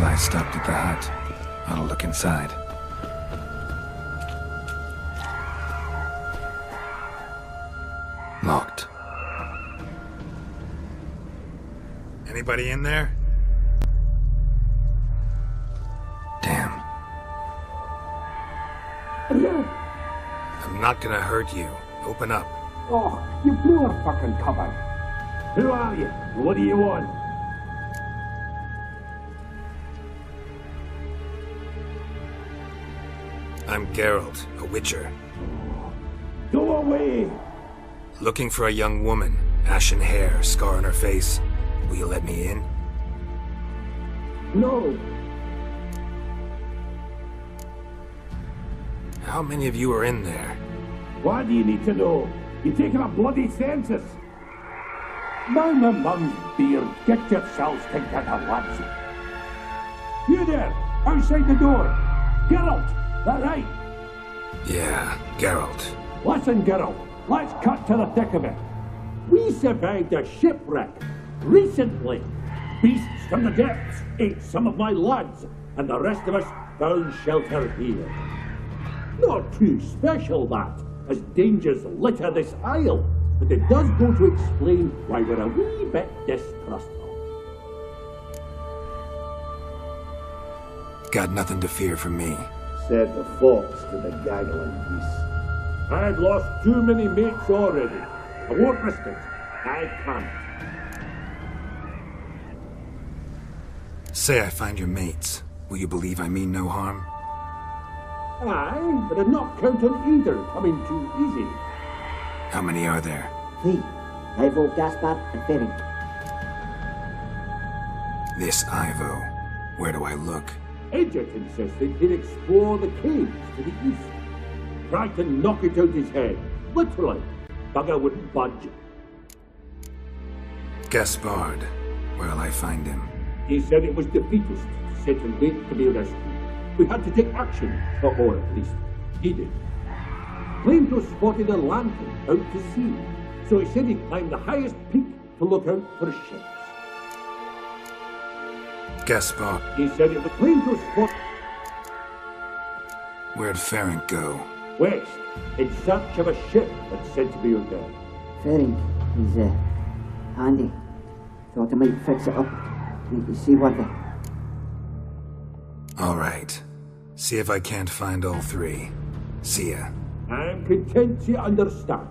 I stopped at the hut. I'll look inside. Locked. Anybody in there? Damn. I'm not gonna hurt you. Open up. Oh, you blew our fucking cover. Who are you? What do you want? I'm Geralt, a witcher. Go away! Looking for a young woman. Ashen hair, scar on her face. Will you let me in? No. How many of you are in there? Why do you need to know? You're taking a bloody census. Mind the mum's beard. Get yourselves together, lads. You there, outside the door. Geralt, that right? Yeah, Geralt. Listen, Geralt. Let's cut to the thick of it. We survived a shipwreck recently. Beasts from the depths ate some of my lads, and the rest of us found shelter here. Not too special, that, as dangers litter this isle, but it does go to explain why we're a wee bit distrustful. Got nothing to fear from me. Said the fox to the gaggling geese. I've lost too many mates already. I won't risk it. I can't. Say I find your mates. Will you believe I mean no harm? Aye, but I'd not count on either coming too easy. How many are there? 3. Ivo, Gaspar, and Ferenc. This Ivo. Where do I look? Edget insisted he'd explore the caves to the east. Tried to knock it out his head. Literally. Bugger wouldn't budge. Gaspard. Where'll I find him? He said it was defeatist to sit and wait to be rescued. We had to take action, or at least he did. Claimed to have spotted a lantern out to sea, so he said he'd climb the highest peak to look out for ships. Gaspard. He said it was claimed to have spotted... Where'd Ferenc go? West, in search of a ship that's said to be out there. Ferenc, he's handy. Thought I might fix it up. Make you see what the... All right. See if I can't find all 3. See ya. I'm content to understand.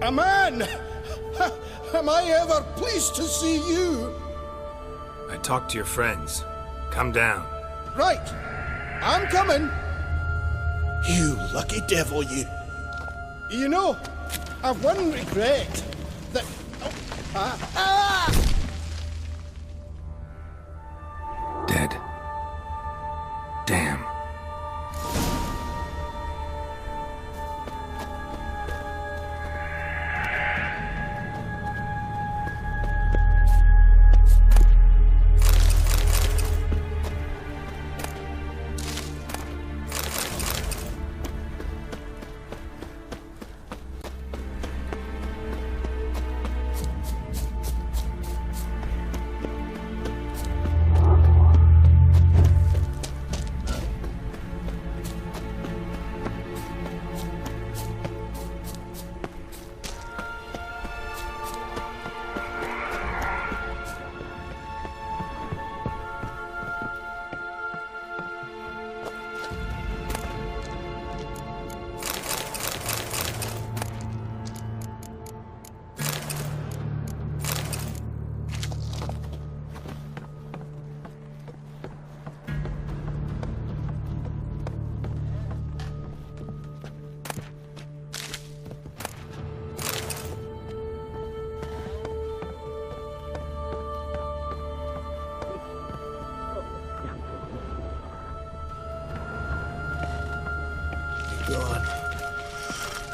A man! Am I ever pleased to see you? I talked to your friends. Come down. Right. I'm coming. You lucky devil, you. You know, I've one regret. That... Dead. Damn.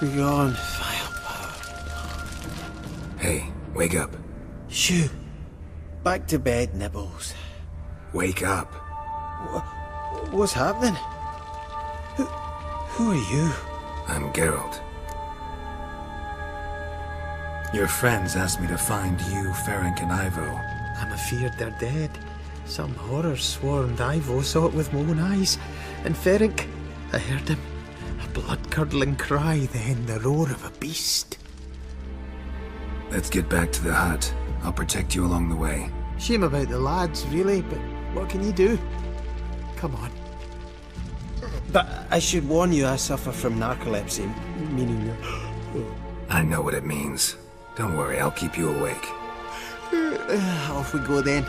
Begone, vile power. Hey, wake up. Shoo! Back to bed, Nibbles. Wake up. What's happening? Who are you? I'm Geralt. Your friends asked me to find you, Ferenc, and Ivo. I'm afeard they're dead. Some horror swarmed Ivo, saw it with my own eyes. And Ferenc, I heard him. A blood-curdling cry, then the roar of a beast. Let's get back to the hut. I'll protect you along the way. Shame about the lads, really, but what can you do? Come on. But I should warn you, I suffer from narcolepsy, meaning... I know what it means. Don't worry, I'll keep you awake. Off we go then.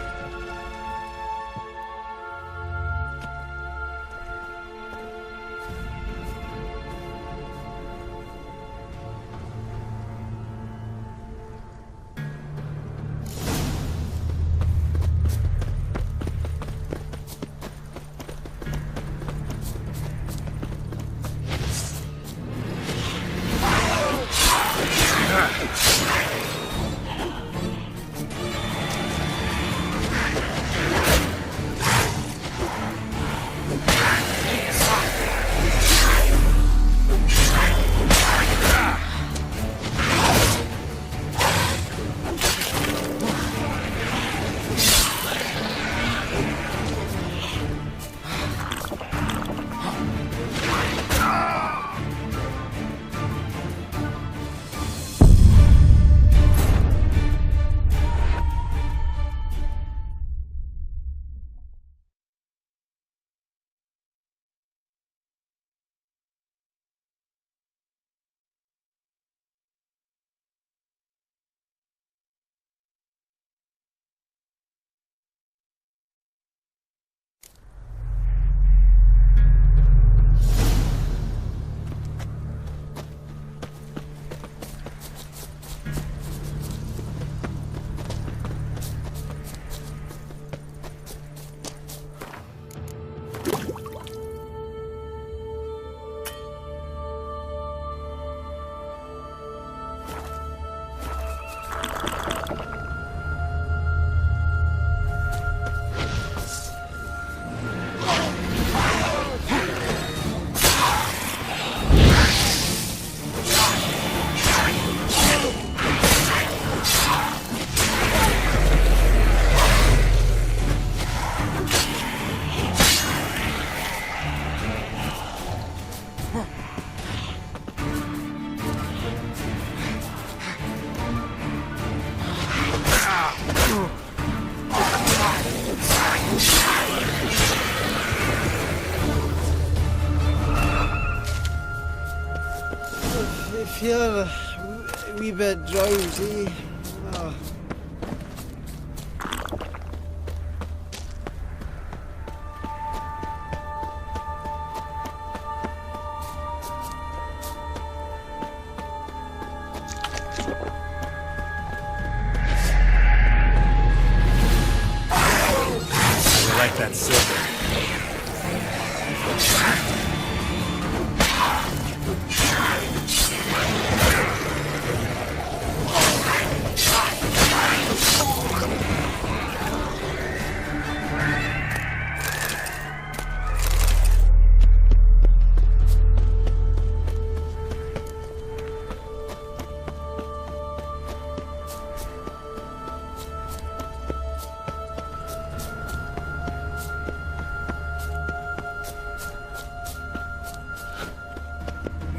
Feel a wee bit drowsy. Oh. I like that silver.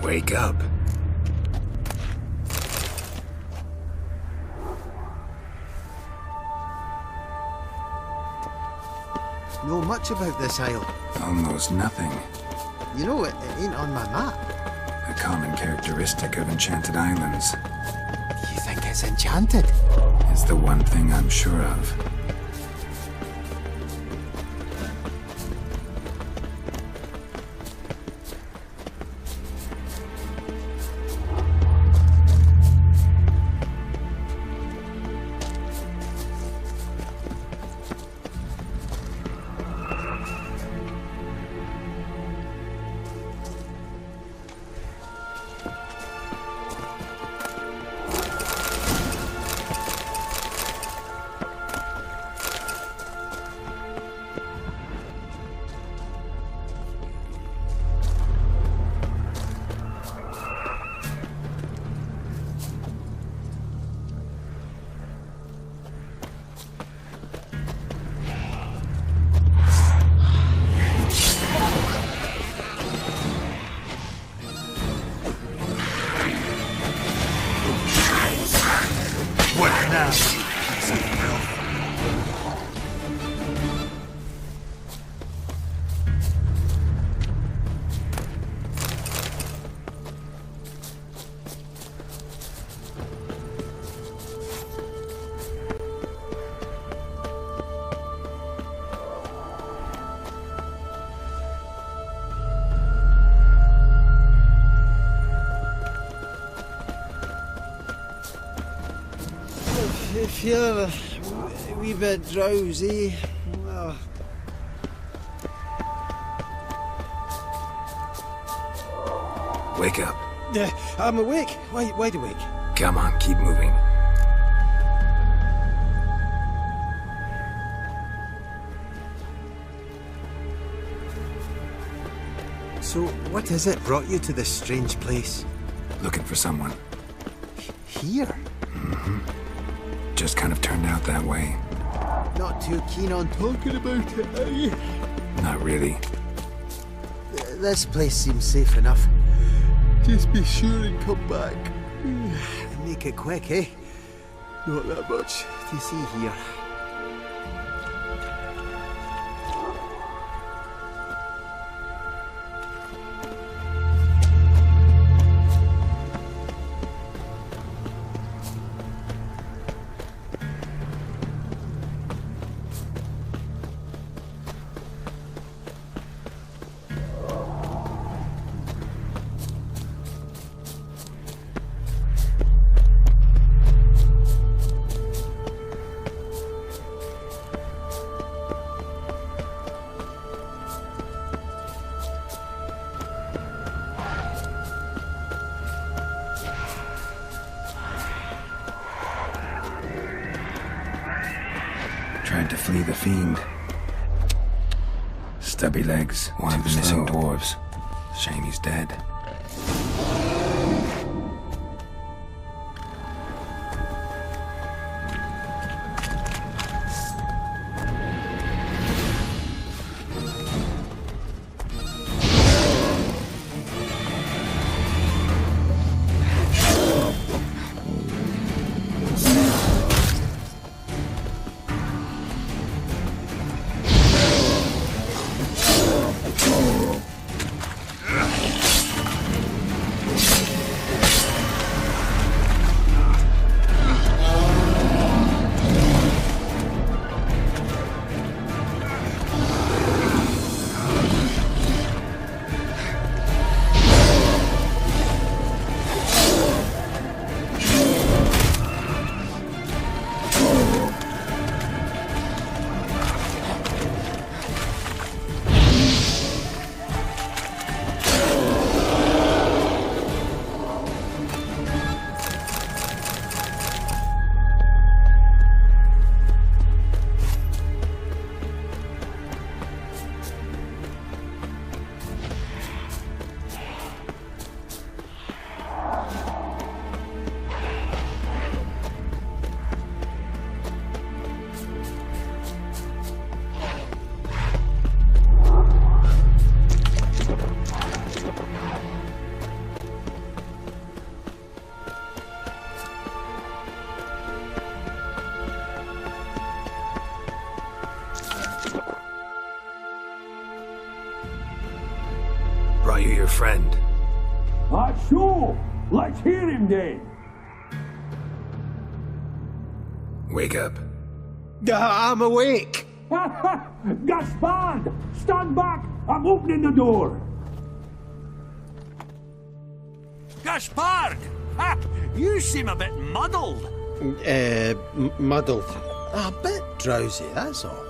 Wake up. Know much about this isle? Almost nothing. You know, it ain't on my map. A common characteristic of enchanted islands. You think it's enchanted? It's the one thing I'm sure of. feeling a wee bit drowsy. Oh. Wake up. I'm awake. Wide awake. Come on, keep moving. So, what is it brought you to this strange place? Looking for someone. Here? Mm-hmm. Just kind of turned out that way. Not too keen on talking about it, are you? Not really. This place seems safe enough. Just be sure and come back. Make it quick, eh? Not that much to see here. Tried to flee the fiend. Stubby legs, one of the missing dwarves. Shame he's dead. Brought you your friend. Sure. Let's hear him then. Wake up. I'm awake. Gaspard! Stand back! I'm opening the door. Gaspard! Ha! You seem a bit muddled. Muddled. A bit drowsy, that's all.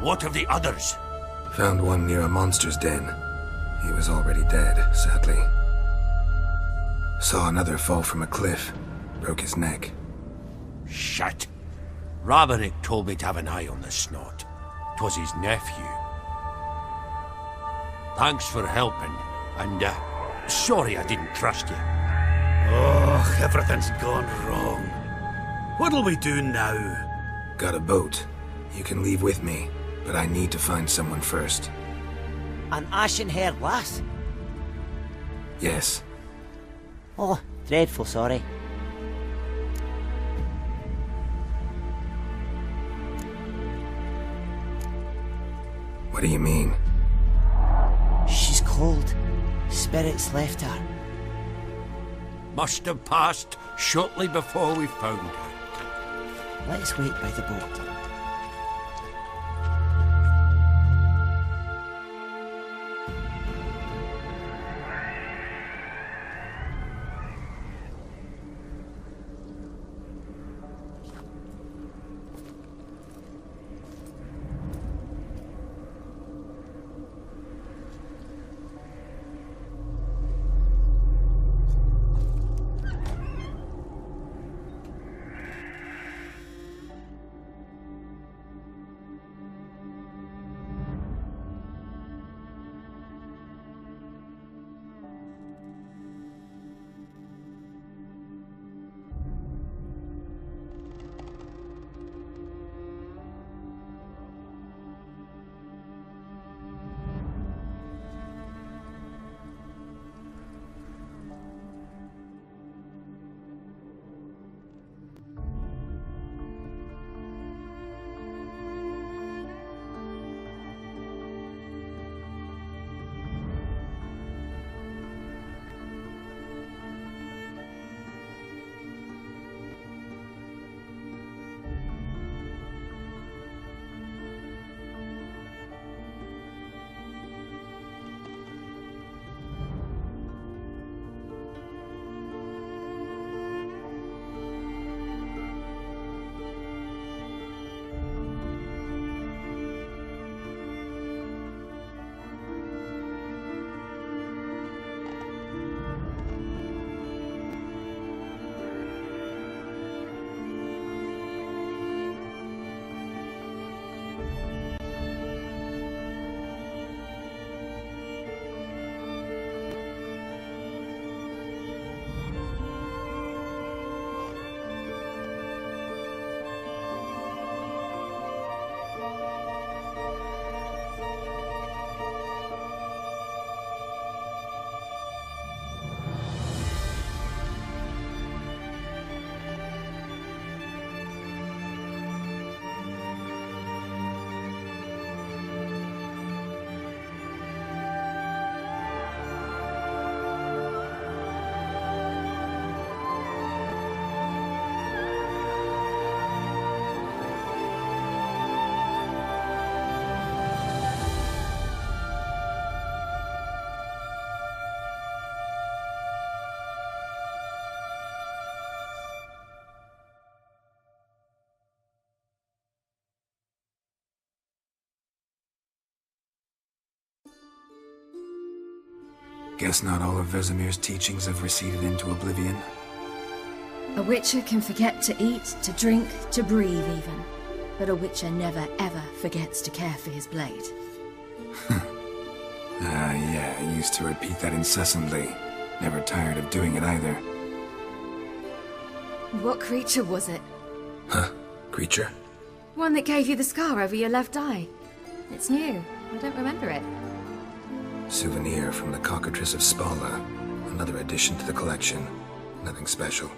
What of the others? Found one near a monster's den. He was already dead, sadly. Saw another fall from a cliff. Broke his neck. Shit. Raverick told me to have an eye on the snot. 'Twas his nephew. Thanks for helping, and sorry I didn't trust you. Oh, everything's gone wrong. What'll we do now? Got a boat. You can leave with me, but I need to find someone first. An ashen-haired lass? Yes. Oh, dreadful sorry. What do you mean? She's cold. Spirits left her. Must have passed shortly before we found her. Let's wait by the boat. Guess not all of Vesemir's teachings have receded into oblivion. A witcher can forget to eat, to drink, to breathe even. But a witcher never ever forgets to care for his blade. Yeah, I used to repeat that incessantly. Never tired of doing it either. What creature was it? Huh? Creature? One that gave you the scar over your left eye. It's new. I don't remember it. Souvenir from the Cockatrice of Spala. Another addition to the collection. Nothing special.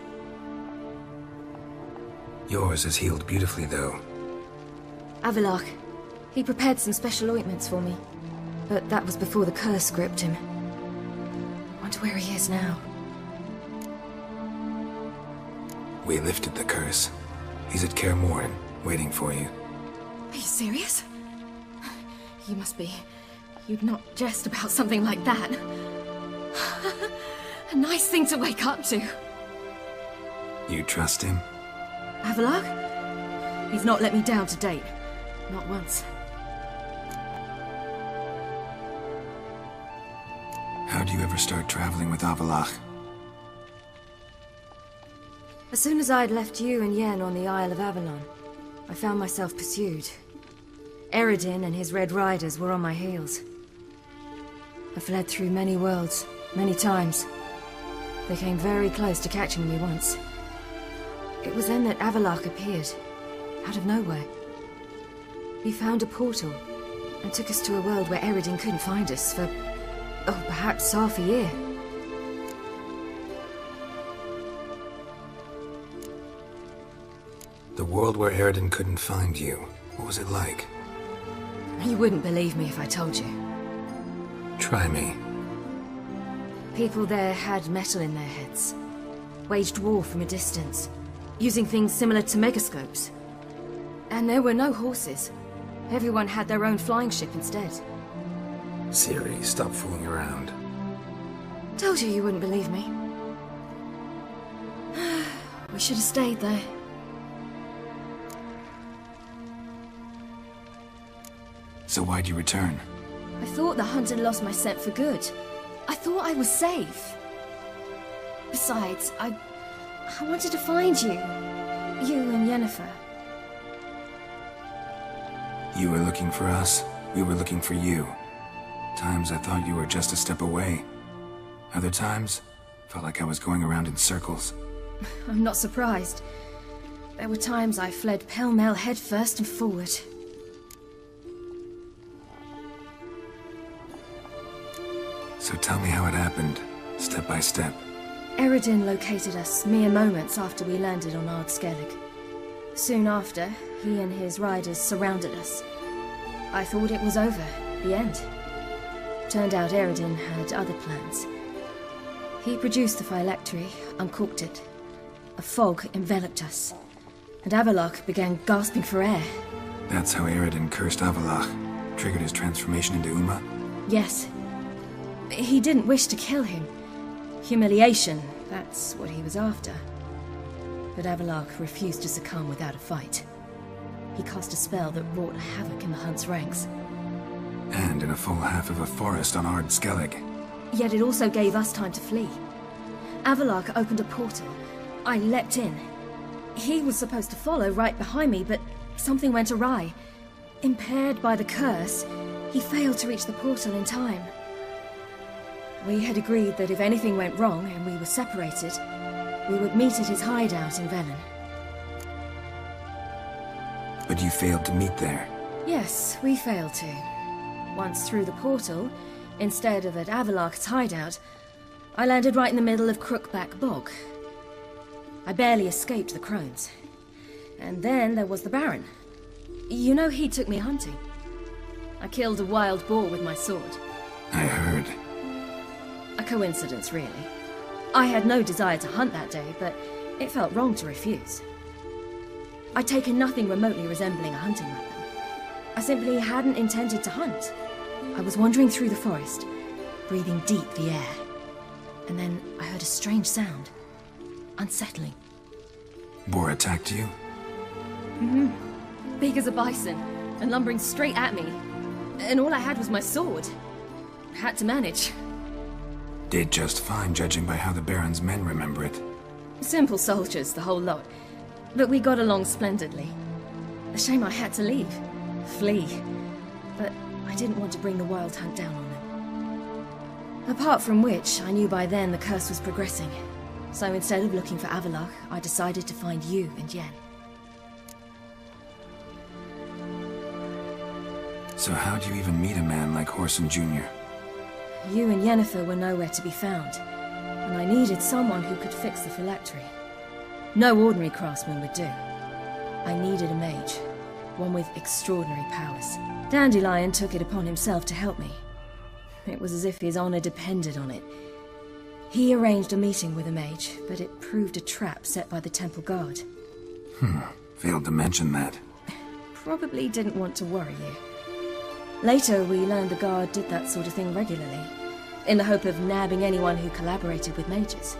Yours is healed beautifully, though. Avallac'h. He prepared some special ointments for me. But that was before the curse gripped him. Wonder where he is now. We lifted the curse. He's at Kaer Morhen, waiting for you. Are you serious? You must be. You'd not jest about something like that. A nice thing to wake up to. You trust him? Avallac'h? He's not let me down to date. Not once. How'd you ever start traveling with Avallac'h? As soon as I'd left you and Yen on the Isle of Avalon, I found myself pursued. Eredin and his Red Riders were on my heels. I fled through many worlds, many times. They came very close to catching me once. It was then that Avallac'h appeared, out of nowhere. He found a portal, and took us to a world where Eredin couldn't find us for, perhaps half a year. The world where Eredin couldn't find you. What was it like? You wouldn't believe me if I told you. Try me. People there had metal in their heads. Waged war from a distance, using things similar to megascopes. And there were no horses. Everyone had their own flying ship instead. Ciri, stop fooling around. Told you wouldn't believe me. We should have stayed there. So why'd you return? I thought the hunt had lost my scent for good. I thought I was safe. Besides, I wanted to find you. You and Yennefer. You were looking for us, we were looking for you. Times I thought you were just a step away. Other times, felt like I was going around in circles. I'm not surprised. There were times I fled pell-mell headfirst and forward. So tell me how it happened, step by step. Eredin located us mere moments after we landed on Ard Skellig. Soon after, he and his riders surrounded us. I thought it was over, the end. Turned out Eredin had other plans. He produced the phylactery, uncorked it. A fog enveloped us, and Avallac'h began gasping for air. That's how Eredin cursed Avallac'h, triggered his transformation into Uma? Yes. He didn't wish to kill him. Humiliation, that's what he was after. But Avallac'h refused to succumb without a fight. He cast a spell that wrought havoc in the Hunt's ranks. And in a full half of a forest on Ard Skellig. Yet it also gave us time to flee. Avallac'h opened a portal. I leapt in. He was supposed to follow right behind me, but something went awry. Impaired by the curse, he failed to reach the portal in time. We had agreed that if anything went wrong and we were separated, we would meet at his hideout in Velen. But you failed to meet there. Yes, we failed to. Once through the portal, instead of at Avallac'h's hideout, I landed right in the middle of Crookback Bog. I barely escaped the crones. And then there was the Baron. You know, he took me hunting. I killed a wild boar with my sword. I heard. A coincidence, really. I had no desire to hunt that day, but it felt wrong to refuse. I'd taken nothing remotely resembling a hunting weapon. I simply hadn't intended to hunt. I was wandering through the forest, breathing deep the air. And then I heard a strange sound. Unsettling. Boar attacked you? Mm-hmm. Big as a bison, and lumbering straight at me. And all I had was my sword. Had to manage. Did just fine, judging by how the Baron's men remember it. Simple soldiers, the whole lot. But we got along splendidly. A shame I had to leave. Flee. But I didn't want to bring the Wild Hunt down on them. Apart from which, I knew by then the curse was progressing. So instead of looking for Avallac'h, I decided to find you and Yen. So how'd you even meet a man like Whoreson Jr.? You and Yennefer were nowhere to be found, and I needed someone who could fix the phylactery. No ordinary craftsman would do. I needed a mage, one with extraordinary powers. Dandelion took it upon himself to help me. It was as if his honor depended on it. He arranged a meeting with a mage, but it proved a trap set by the temple guard. Failed to mention that. Probably didn't want to worry you. Later, we learned the guard did that sort of thing regularly, in the hope of nabbing anyone who collaborated with mages.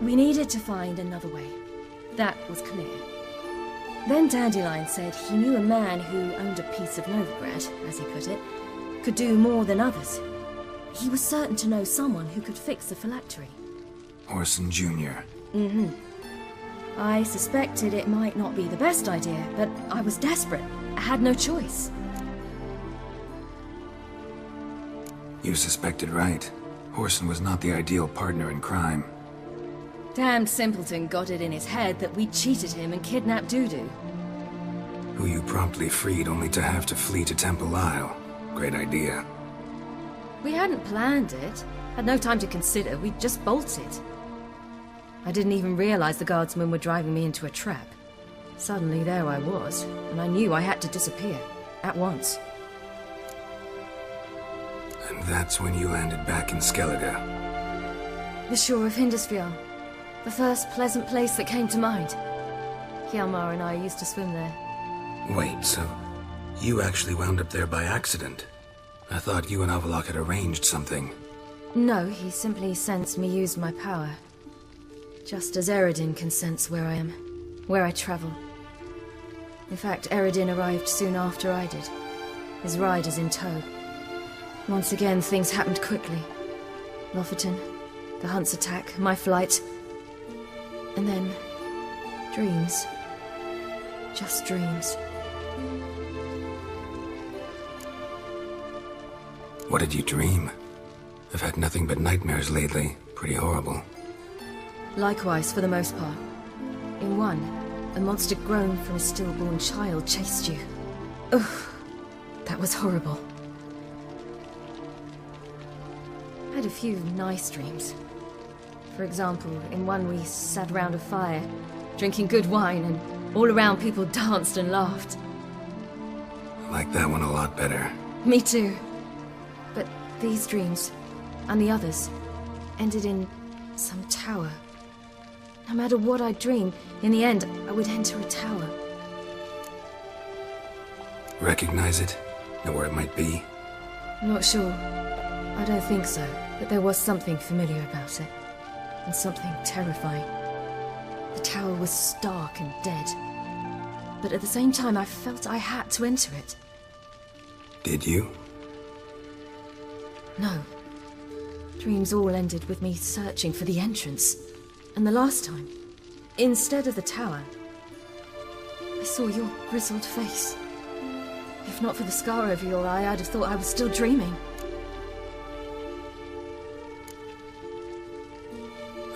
We needed to find another way. That was clear. Then Dandelion said he knew a man who owned a piece of Nilfgaard, as he put it, could do more than others. He was certain to know someone who could fix the phylactery. Whoreson Jr. I suspected it might not be the best idea, but I was desperate. I had no choice. You suspected right. Whoreson was not the ideal partner in crime. Damned simpleton got it in his head that we cheated him and kidnapped Dudu. Who you promptly freed only to have to flee to Temple Isle. Great idea. We hadn't planned it. Had no time to consider. We just bolted. I didn't even realize the guardsmen were driving me into a trap. Suddenly there I was, and I knew I had to disappear. At once. And that's when you landed back in Skellige. The shore of Hindisfjall. The first pleasant place that came to mind. Hjalmar and I used to swim there. Wait, so you actually wound up there by accident? I thought you and Avallac'h had arranged something. No, he simply sensed me use my power. Just as Eredin can sense where I am, where I travel. In fact, Eredin arrived soon after I did. His riders in tow. Once again, things happened quickly. Lofoten, the Hunt's attack, my flight. And then, dreams. Just dreams. What did you dream? I've had nothing but nightmares lately. Pretty horrible. Likewise, for the most part. In one, a monster grown from a stillborn child chased you. Ugh, that was horrible. I had a few nice dreams. For example, in one we sat around a fire, drinking good wine, and all around people danced and laughed. I like that one a lot better. Me too. But these dreams, and the others, ended in some tower. No matter what I dreamed, in the end, I would enter a tower. Recognize it? Know where it might be? Not sure. I don't think so, but there was something familiar about it. And something terrifying. The tower was stark and dead. But at the same time, I felt I had to enter it. Did you? No. Dreams all ended with me searching for the entrance. And the last time, instead of the tower, I saw your grizzled face. If not for the scar over your eye, I'd have thought I was still dreaming.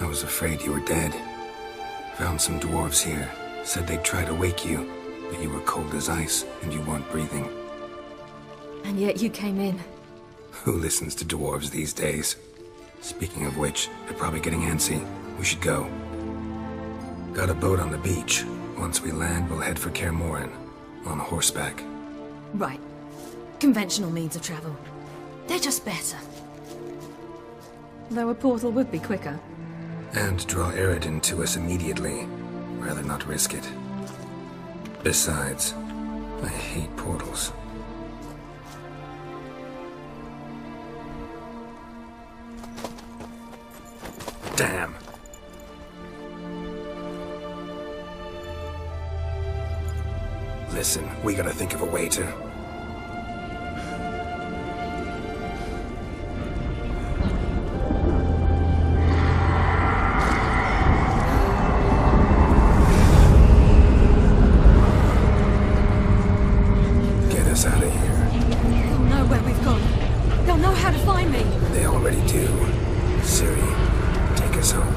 I was afraid you were dead. Found some dwarves here. Said they'd try to wake you, but you were cold as ice and you weren't breathing. And yet you came in. Who listens to dwarves these days? Speaking of which, they're probably getting antsy. We should go. Got a boat on the beach. Once we land, we'll head for Kaer Morhen. On horseback. Right. Conventional means of travel. They're just better. Though a portal would be quicker. And draw Eredin to us immediately. Rather not risk it. Besides, I hate portals. Damn. Listen, we gotta think of a way to... behind me. They already do. Siri, take us home.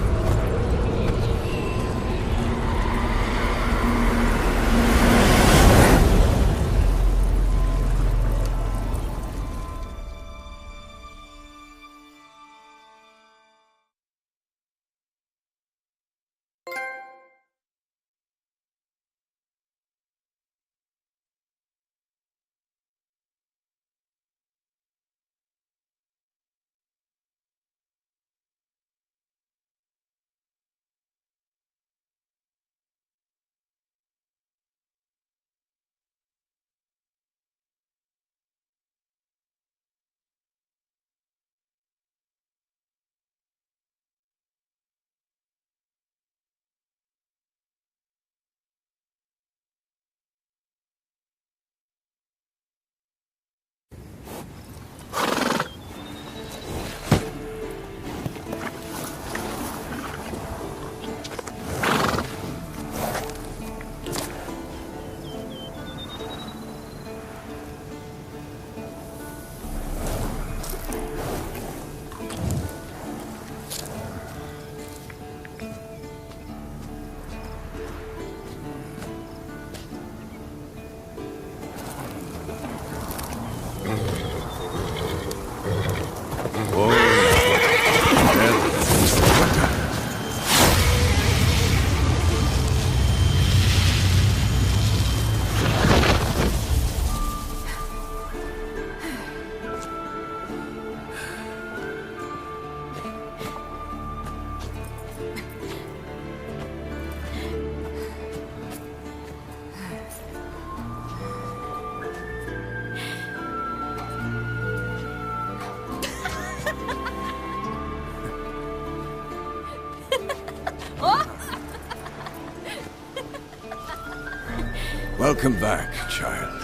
Welcome back, child.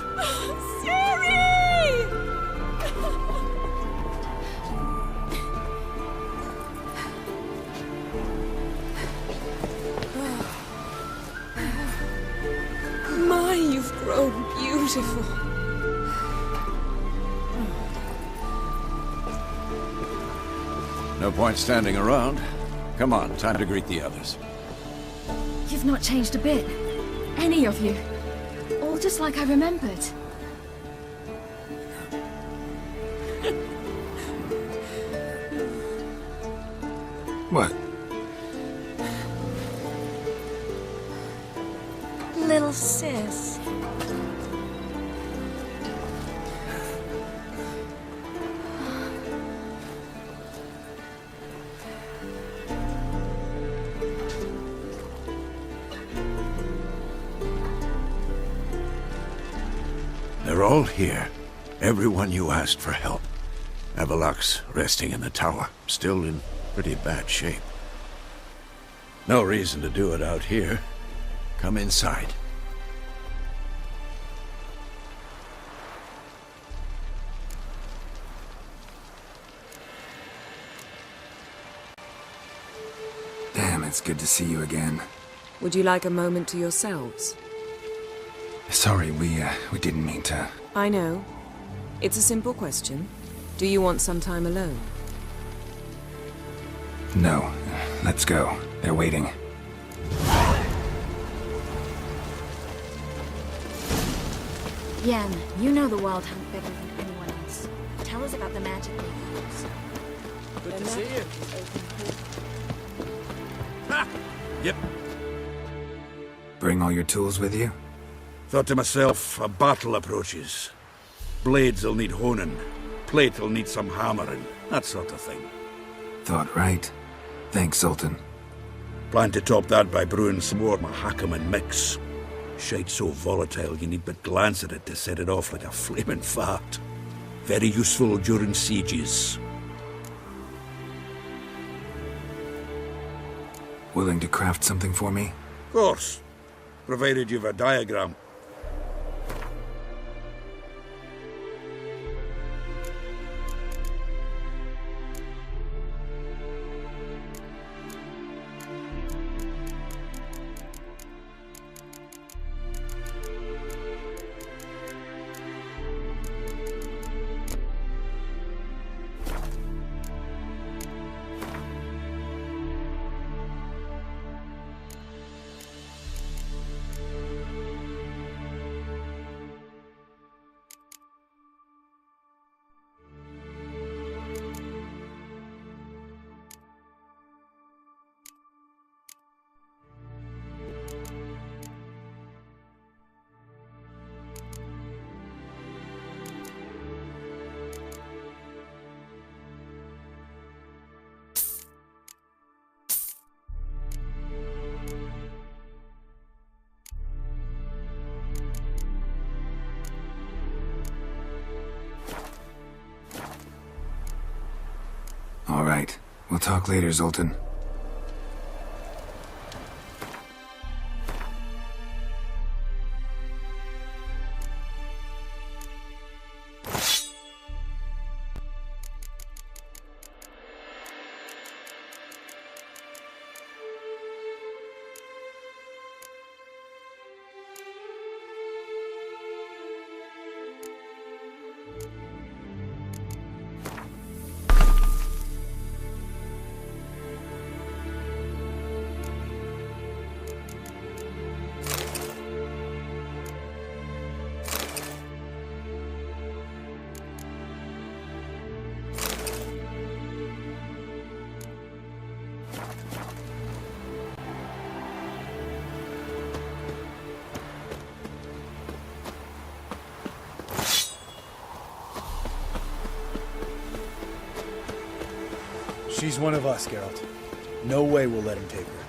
Siri! My, you've grown beautiful. No point standing around. Come on, time to greet the others. You've not changed a bit. Any of you. All just like I remembered. What? Little sis. They're all here. Everyone you asked for help. Avalok's resting in the tower, still in pretty bad shape. No reason to do it out here. Come inside. Damn, it's good to see you again. Would you like a moment to yourselves? Sorry, we didn't mean to. I know. It's a simple question. Do you want some time alone? No. Let's go. They're waiting. Yen, you know the Wild Hunt better than anyone else. Tell us about the magic they use. Good to see you. Ha! Yep. Bring all your tools with you? Thought to myself, a battle approaches. Blades will need honing. Plate will need some hammering. That sort of thing. Thought right. Thanks, Sultan. Plan to top that by brewing some more Mahakaman mix. Shite so volatile you need but glance at it to set it off like a flaming fart. Very useful during sieges. Willing to craft something for me? Of course. Provided you've a diagram. We'll talk later, Zoltan. She's one of us, Geralt. No way we'll let him take her.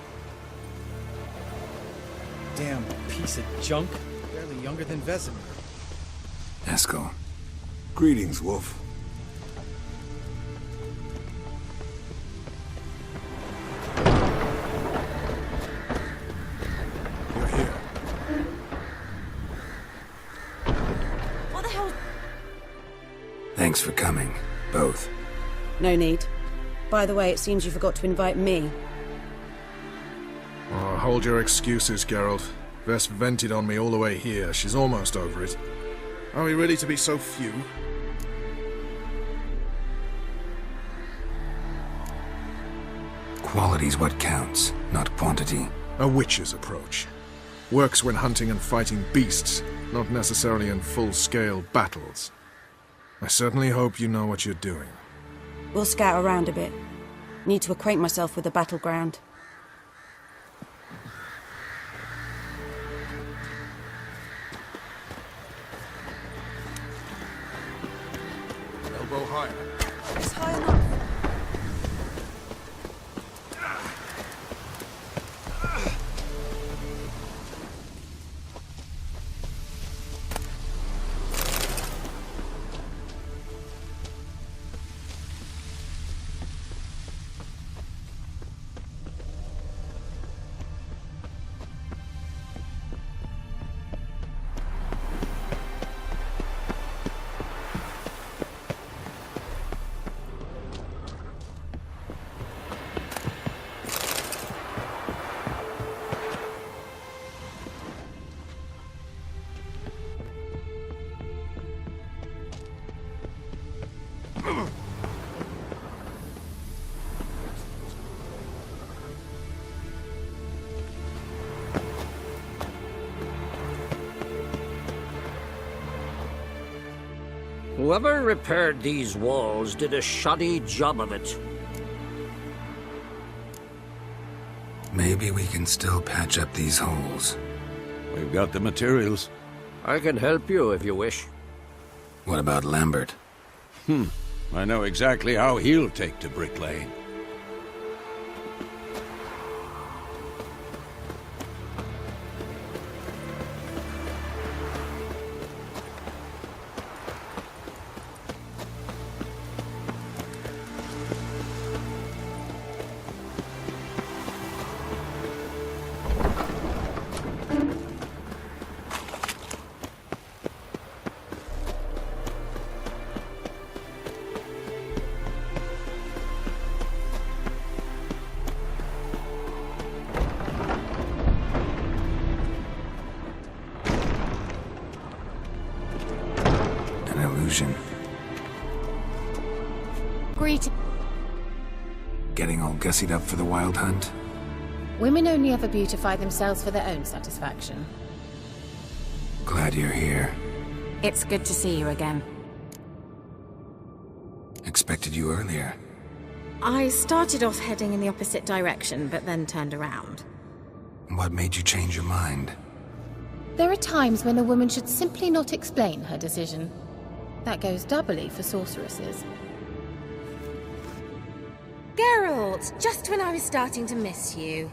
Damn piece of junk. Barely younger than Vesemir. Eskel. Greetings, Wolf. You're here. What the hell? Thanks for coming, both. No need. By the way, it seems you forgot to invite me. Oh, hold your excuses, Geralt. Vess vented on me all the way here. She's almost over it. Are we ready to be so few? Quality's what counts, not quantity. A witch's approach. Works when hunting and fighting beasts, not necessarily in full-scale battles. I certainly hope you know what you're doing. We'll scout around a bit. Need to acquaint myself with the battleground. Elbow higher. It's high enough. Whoever repaired these walls did a shoddy job of it. Maybe we can still patch up these holes. We've got the materials. I can help you if you wish. What about Lambert? I know exactly how he'll take to bricklaying. Greeting. Getting all gussied up for the wild hunt? Women only ever beautify themselves for their own satisfaction. Glad you're here. It's good to see you again. Expected you earlier. I started off heading in the opposite direction, but then turned around. What made you change your mind? There are times when a woman should simply not explain her decision. That goes doubly for sorceresses. Geralt, just when I was starting to miss you.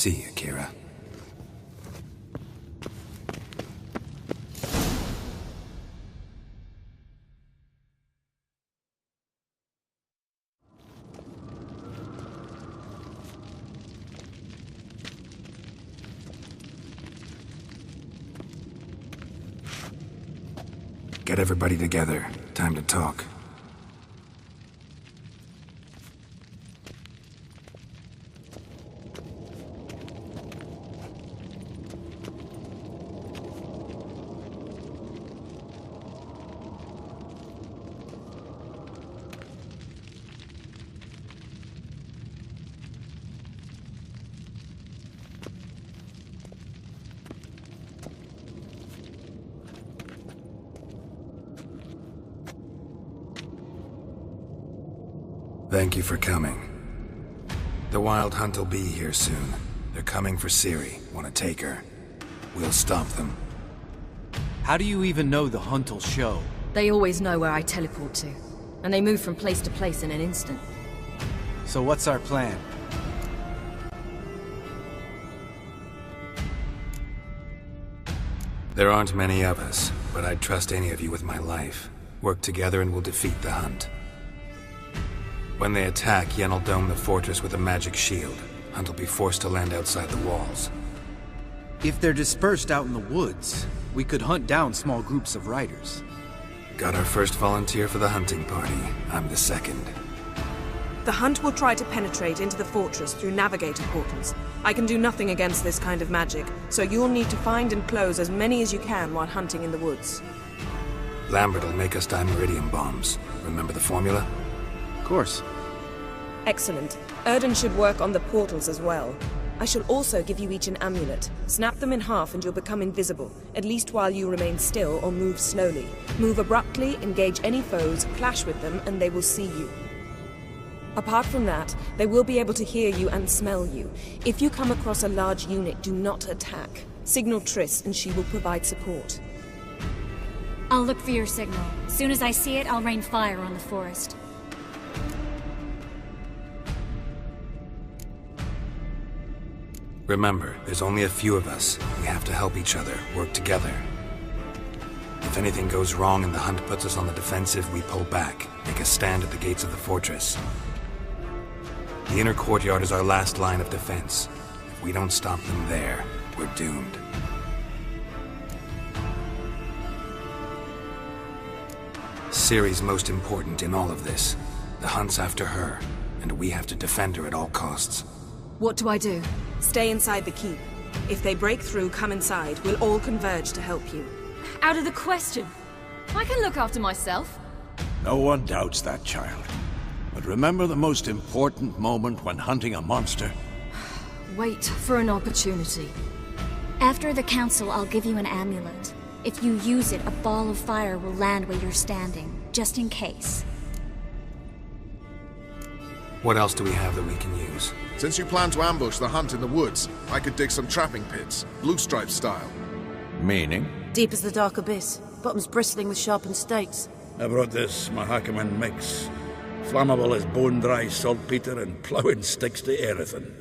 see, Akira. Get everybody together. Time to talk. Thank you for coming. The Wild Hunt will be here soon. They're coming for Ciri. Want to take her? We'll stop them. How do you even know the Hunt will show? They always know where I teleport to, and they move from place to place in an instant. So what's our plan? There aren't many of us, but I'd trust any of you with my life. Work together and we'll defeat the Hunt. When they attack, Yen will dome the fortress with a magic shield. Hunt will be forced to land outside the walls. If they're dispersed out in the woods, we could hunt down small groups of riders. Got our first volunteer for the hunting party. I'm the second. The Hunt will try to penetrate into the fortress through navigator portals. I can do nothing against this kind of magic, so you'll need to find and close as many as you can while hunting in the woods. Lambert will make us dimeridium bombs. Remember the formula? Of course. Excellent. Erden should work on the portals as well. I shall also give you each an amulet. Snap them in half and you'll become invisible, at least while you remain still or move slowly. Move abruptly, engage any foes, clash with them, and they will see you. Apart from that, they will be able to hear you and smell you. If you come across a large unit, do not attack. Signal Triss and she will provide support. I'll look for your signal. As soon as I see it, I'll rain fire on the forest. Remember, there's only a few of us. We have to help each other, work together. If anything goes wrong and the Hunt puts us on the defensive, we pull back, make a stand at the gates of the fortress. The inner courtyard is our last line of defense. If we don't stop them there, we're doomed. Ciri's most important in all of this. The Hunt's after her, and we have to defend her at all costs. What do I do? Stay inside the keep. If they break through, come inside. We'll all converge to help you. Out of the question. I can look after myself. No one doubts that, child. But remember the most important moment when hunting a monster? Wait for an opportunity. After the council, I'll give you an amulet. If you use it, a ball of fire will land where you're standing, just in case. What else do we have that we can use? Since you plan to ambush the Hunt in the woods, I could dig some trapping pits, blue stripe style. Meaning? Deep as the dark abyss, bottoms bristling with sharpened stakes. I brought this Mahakaman mix. Flammable as bone-dry saltpeter and ploughing sticks to everything.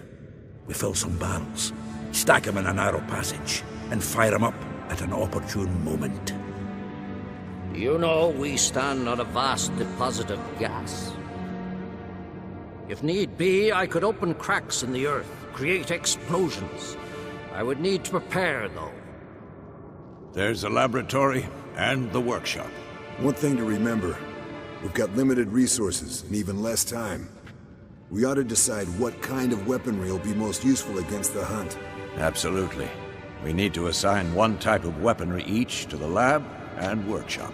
We fill some barrels, stack them in a narrow passage, and fire them up at an opportune moment. You know, we stand on a vast deposit of gas. If need be, I could open cracks in the earth, create explosions. I would need to prepare, though. There's the laboratory and the workshop. One thing to remember, we've got limited resources and even less time. We ought to decide what kind of weaponry will be most useful against the Hunt. Absolutely. We need to assign one type of weaponry each to the lab and workshop.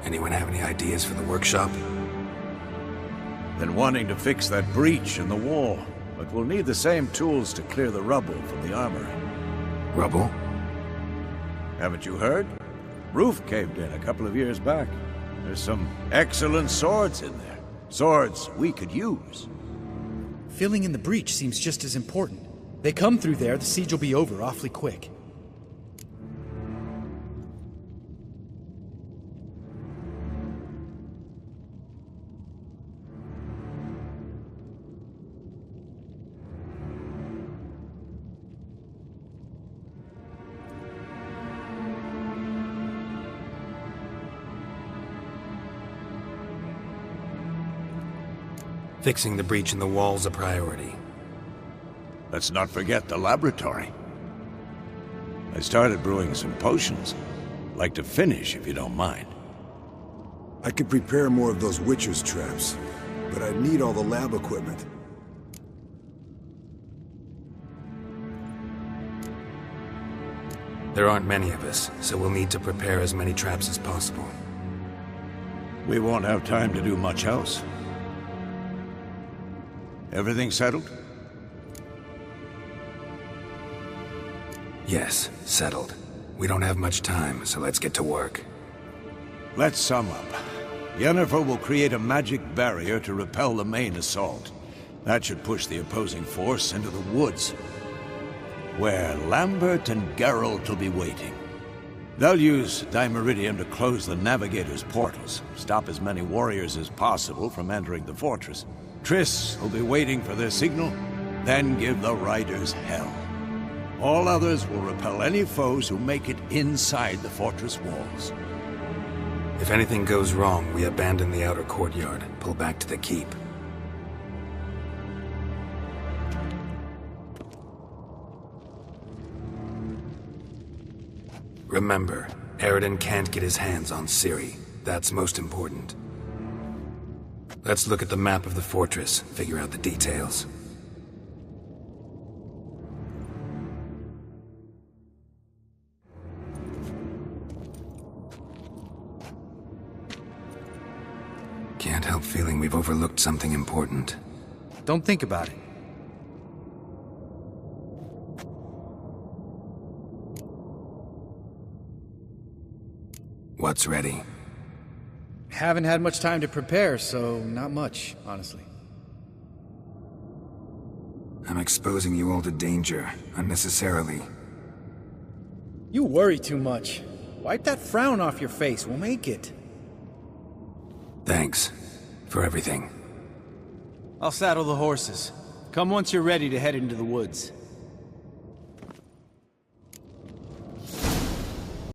Anyone have any ideas for the workshop? Been wanting to fix that breach in the wall, but we'll need the same tools to clear the rubble from the armory. Rubble? Haven't you heard? Roof caved in a couple of years back. There's some excellent swords in there. Swords we could use. Filling in the breach seems just as important. They come through there, the siege will be over awfully quick. Fixing the breach in the wall's a priority. Let's not forget the laboratory. I started brewing some potions. Like to finish, if you don't mind. I could prepare more of those Witcher's traps, but I'd need all the lab equipment. There aren't many of us, so we'll need to prepare as many traps as possible. We won't have time to do much else. Everything settled? Yes, settled. We don't have much time, so let's get to work. Let's sum up. Yennefer will create a magic barrier to repel the main assault. That should push the opposing force into the woods, where Lambert and Geralt will be waiting. They'll use Dimeridium to close the Navigator's portals, stop as many warriors as possible from entering the fortress. Triss will be waiting for their signal, then give the riders hell. All others will repel any foes who make it inside the fortress walls. If anything goes wrong, we abandon the outer courtyard, pull back to the keep. Remember, Eredin can't get his hands on Ciri. That's most important. Let's look at the map of the fortress, figure out the details. Can't help feeling we've overlooked something important. Don't think about it. What's ready? Haven't had much time to prepare, so not much, honestly. I'm exposing you all to danger, unnecessarily. You worry too much. Wipe that frown off your face, we'll make it. Thanks for everything. I'll saddle the horses. Come once you're ready to head into the woods.